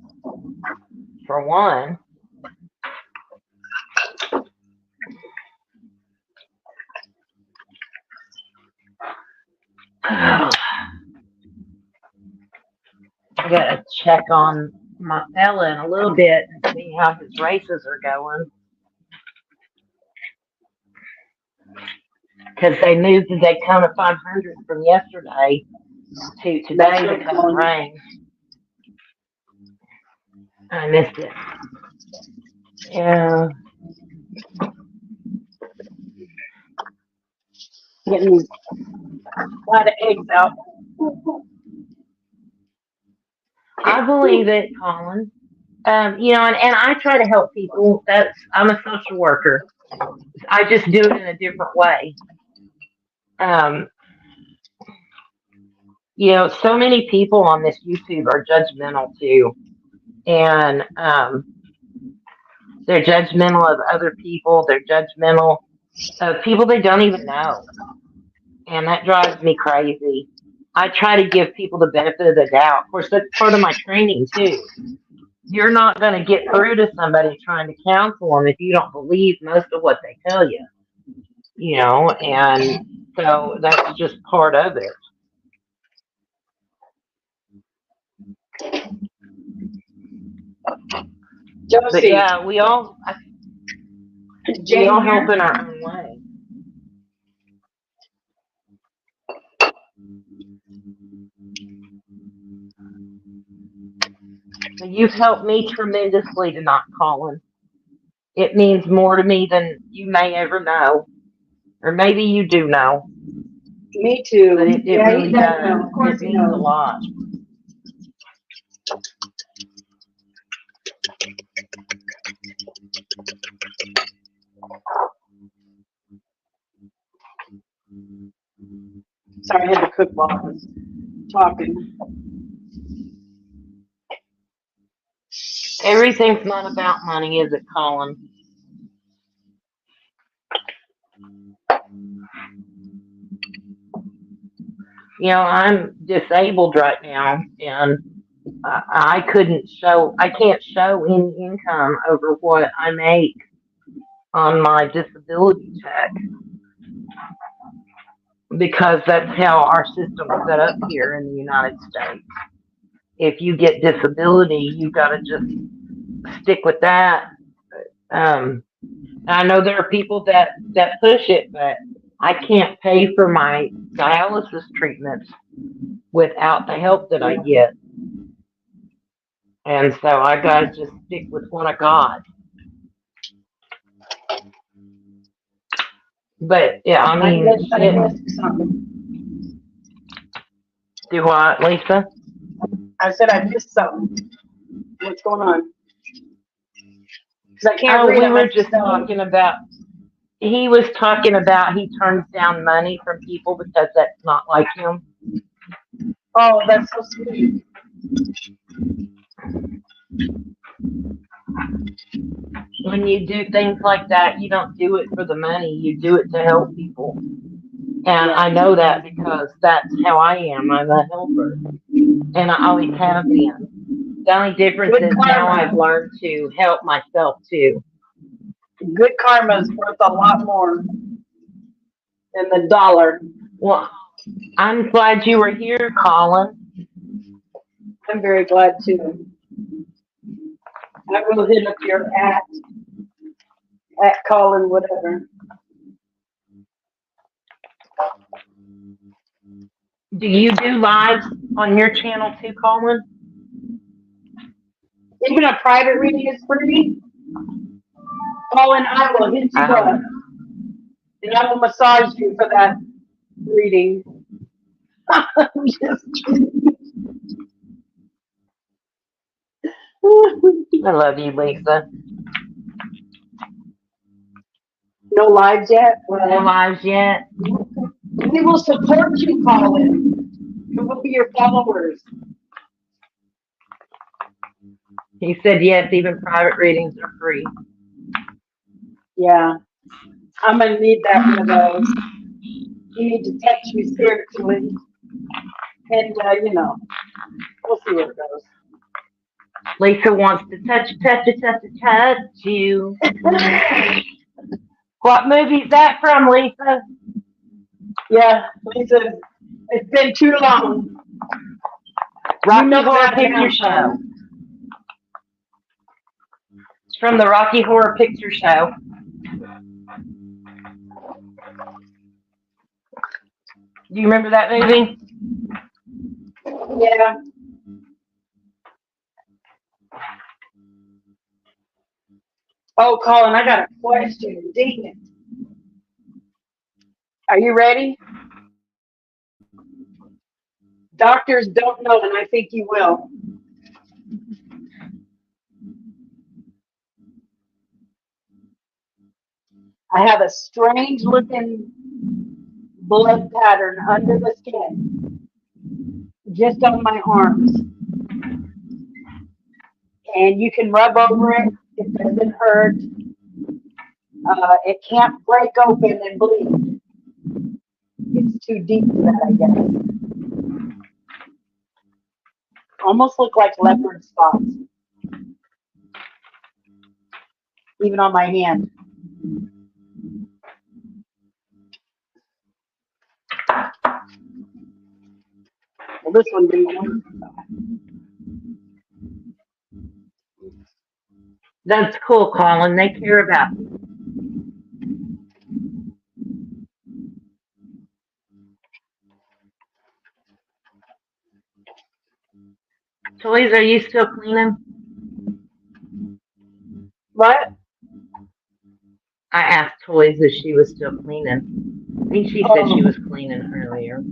for one. I gotta check on my fella in a little bit and see how his races are going. Because they moved the Daytona 500 from yesterday to today because of rain. I missed it. Yeah. Getting a lot of eggs out. I believe it, Colin. And I try to help people. I'm a social worker. I just do it in a different way. Um, so many people on this YouTube are judgmental too, and they're judgmental of other people. They're judgmental of people they don't even know, and that drives me crazy. I try to give people the benefit of the doubt. Of course, that's part of my training too. You're not going to get through to somebody trying to counsel them if you don't believe most of what they tell you, and so that's just part of it. But Josie, yeah, we all Jane help here. in our own way. So you've helped me tremendously tonight, Colin. It means more to me than you may ever know, or maybe you do know, Me too. but it Yeah, really he does does. know. Of course It he means a knows. lot. Sorry, I had to cook while I was talking. Everything's not about money, is it, Colin? I'm disabled right now, and I can't show any income over what I make on my disability check because that's how our system's set up here in the United States. If you get disability, you got to just stick with that. I know there are people that push it, but I can't pay for my dialysis treatments without the help that I get. And so I got to just stick with what I got. But yeah, I mean, I missed something. do what, Lisa? I said I missed something. What's going on? Because I can't Oh, read we on were my just phone. talking about. He was talking about he turns down money from people because that's not like him. Oh, that's so sweet. When you do things like that, you don't do it for the money. You do it to help people. And I know that because that's how I am. I'm a helper. And I always have been. The only difference Good is now karma. I've learned to help myself too. Good karma is worth a lot more than the dollar. Well, I'm glad you were here, Colin. I'm very glad too. I will hit up your at Colin whatever. Do you do lives on your channel too, Colin? Even a private reading is free. Colin, I will hit you up, Um, and I will massage you for that reading. I'm just kidding. I love you, Lisa. No lives yet? No Well, lives yet. we will support you, Colin. We will be your followers. He said yes, even private readings are free. Yeah, I'm gonna need that one of those. You need to touch me spiritually, and we'll see where it goes. Lisa wants to touch you. What movie's that from, Lisa? Yeah, Lisa, it's been too long. Rocky know Horror that Picture now, Show. Colin. It's from the Rocky Horror Picture Show. Do you remember that movie? Yeah. Oh, Colin, I got a question. Dang it. Are you ready? Doctors don't know, and I think you will. I have a strange looking blood pattern under the skin, just on my arms. And you can rub over it. It doesn't hurt. It can't break open and bleed. It's too deep for that, I guess. Almost look like leopard spots, even on my hand. Well, this one didn't. That's cool, Colin. They care about you. Toys, are you still cleaning? What? I asked Toys if she was still cleaning. I think she said she was cleaning earlier.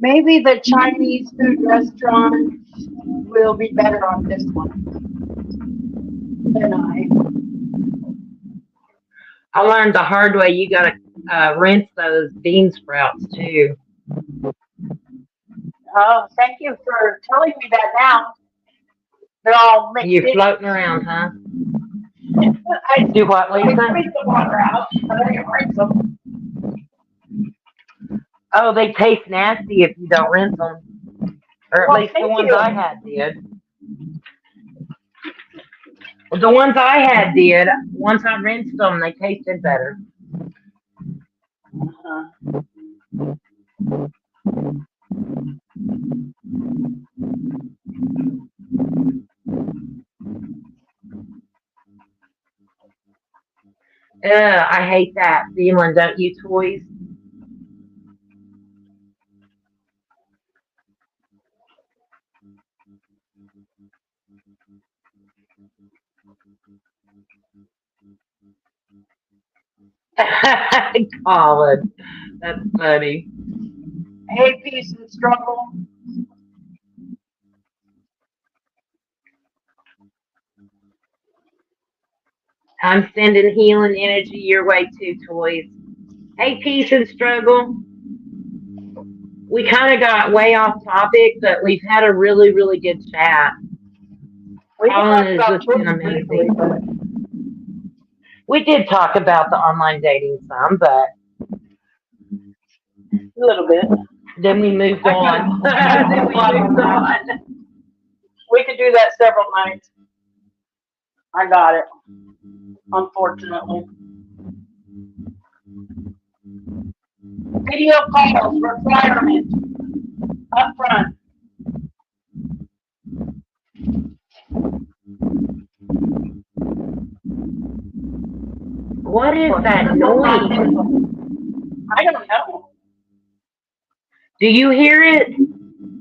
Maybe the Chinese food restaurant will be better on this one than I. I learned the hard way. You gotta rinse those bean sprouts too. Oh, thank you for telling me that now. They're all mixed You're in. floating around, huh? I Do what, I Lisa? squeeze the water out, but I didn't rinse them. Oh, they taste nasty if you don't rinse them. Or at Well, least the thank ones you. I had did. Well, the ones I had did. Once I rinsed them, they tasted better. I hate that feeling, don't you, Toys? Colin, that's funny. Hey, peace and struggle. I'm sending healing energy your way too, Toys. Hey, Peace and Struggle. We kind of got way off topic, but we've had a really, really good chat. We Colin talked has about just been children briefly, amazing. but We did talk about the online dating some, but a little bit. then we moved on. Then we moved on. We could do that several nights. I got it. Unfortunately. Video calls requirement up front. What is that noise? I don't know. Do you hear it?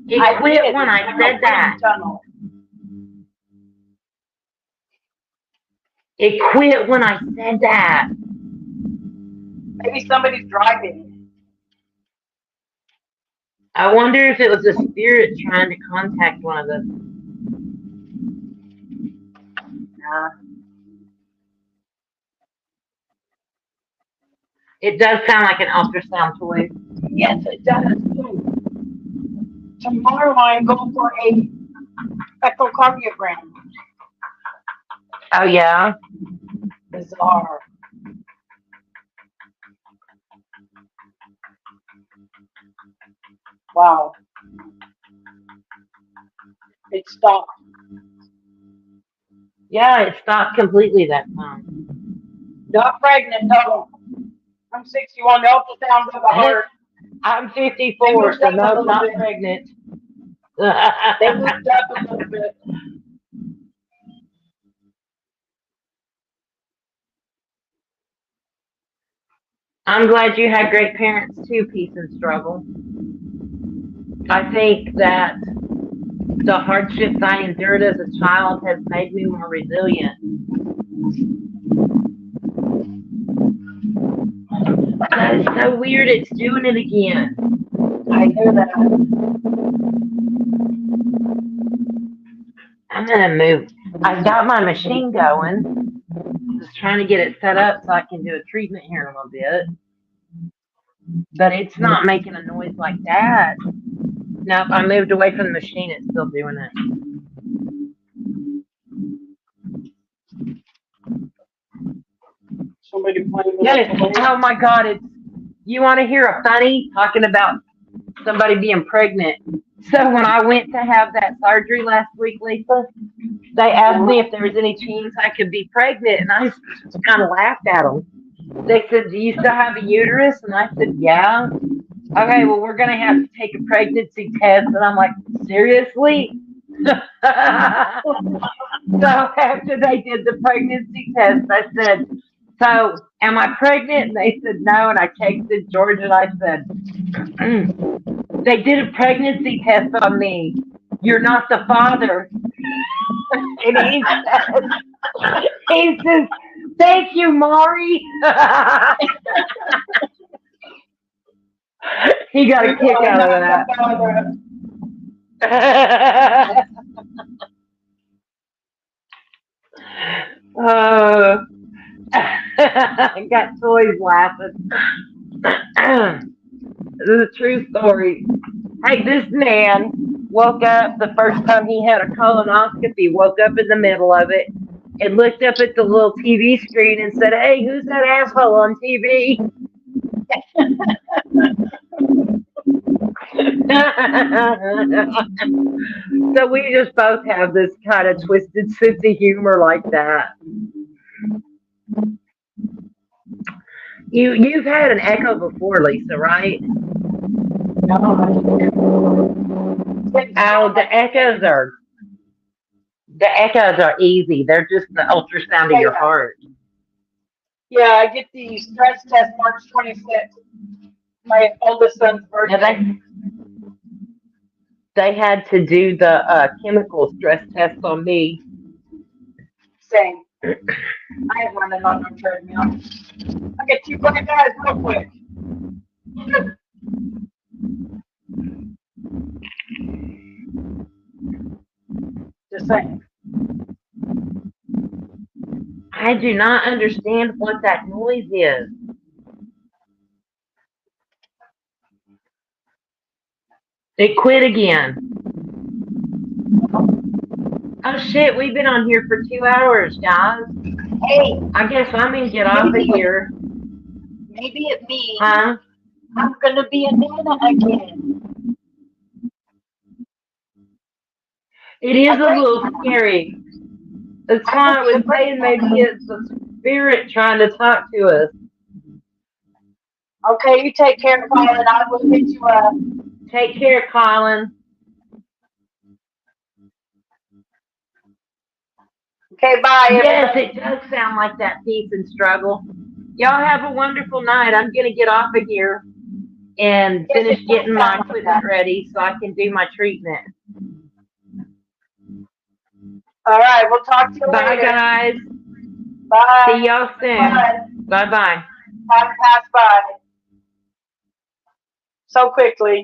It I quit did. when It's I like a said wind that. tunnel. It quit when I said that. Maybe somebody's driving. I wonder if it was a spirit trying to contact one of us. Nah. It does sound like an ultrasound toy. Yes, it does. Tomorrow I'm going for a echocardiogram. Oh yeah. Bizarre. Wow. It stopped. Yeah, it stopped completely that time. Not pregnant, no. I'm 61. The ultrasound of the heart. I'm They 54, moved so up a no, little not bit. pregnant. They moved up a little bit. I'm glad you had great parents too, Peace and Struggle. I think that the hardships I endured as a child has made me more resilient. That is so weird, it's doing it again. I hear that. I'm gonna move. I've got my machine going. Just trying to get it set up so I can do a treatment here in a little bit. But it's not making a noise like that. Now, if I moved away from the machine, it's still doing it. Somebody playing with Yes. the balloon. Oh my God! It's. You want to hear a funny talking about somebody being pregnant? So when I went to have that surgery last week, Lisa, they asked me if there was any chance I could be pregnant, and I just kind of laughed at them. They said, "Do you still have a uterus?" And I said, "Yeah." Okay, well, we're gonna have to take a pregnancy test, and I'm like, seriously? So after they did the pregnancy test, I said, "So am I pregnant?" And they said no, and I texted George and I said, "They did a pregnancy test on me. You're not the father." And he says, "Thank you, Maury." He got a kick out of that. I got toys laughing. This is a true story. Hey, this man woke up the first time he had a colonoscopy, woke up in the middle of it and looked up at the little TV screen and said, "Hey, who's that asshole on TV?" So we just both have this kind of twisted sense of humor like that. You've had an echo before, Lisa, right? Oh, the echoes are easy. They're just the ultrasound of your heart. Yeah, I get the stress test March 26th. My oldest son's birthday. Now they had to do the chemical stress test on me. Same. I ain't running on no treadmill. I get 2 black guys real quick. Just saying. I do not understand what that noise is. It quit again. Oh shit, we've been on here for 2 hours, guys. Hey, I guess I'm gonna get off of here. maybe it means Huh? I'm gonna be a nana again. It is a little scary. That's why I was saying maybe it's the spirit trying to talk to us. Okay, you take care, Colin. I will hit you up. Take care, Colin. Okay, bye. Yes, Everybody. it does sound like that Peace and Struggle. Y'all have a wonderful night. I'm going to get off of here and finish getting my equipment ready so I can do my treatment. All right, we'll talk to you Bye, later. guys. Bye. See y'all soon. Bye-bye. Time passed by so quickly.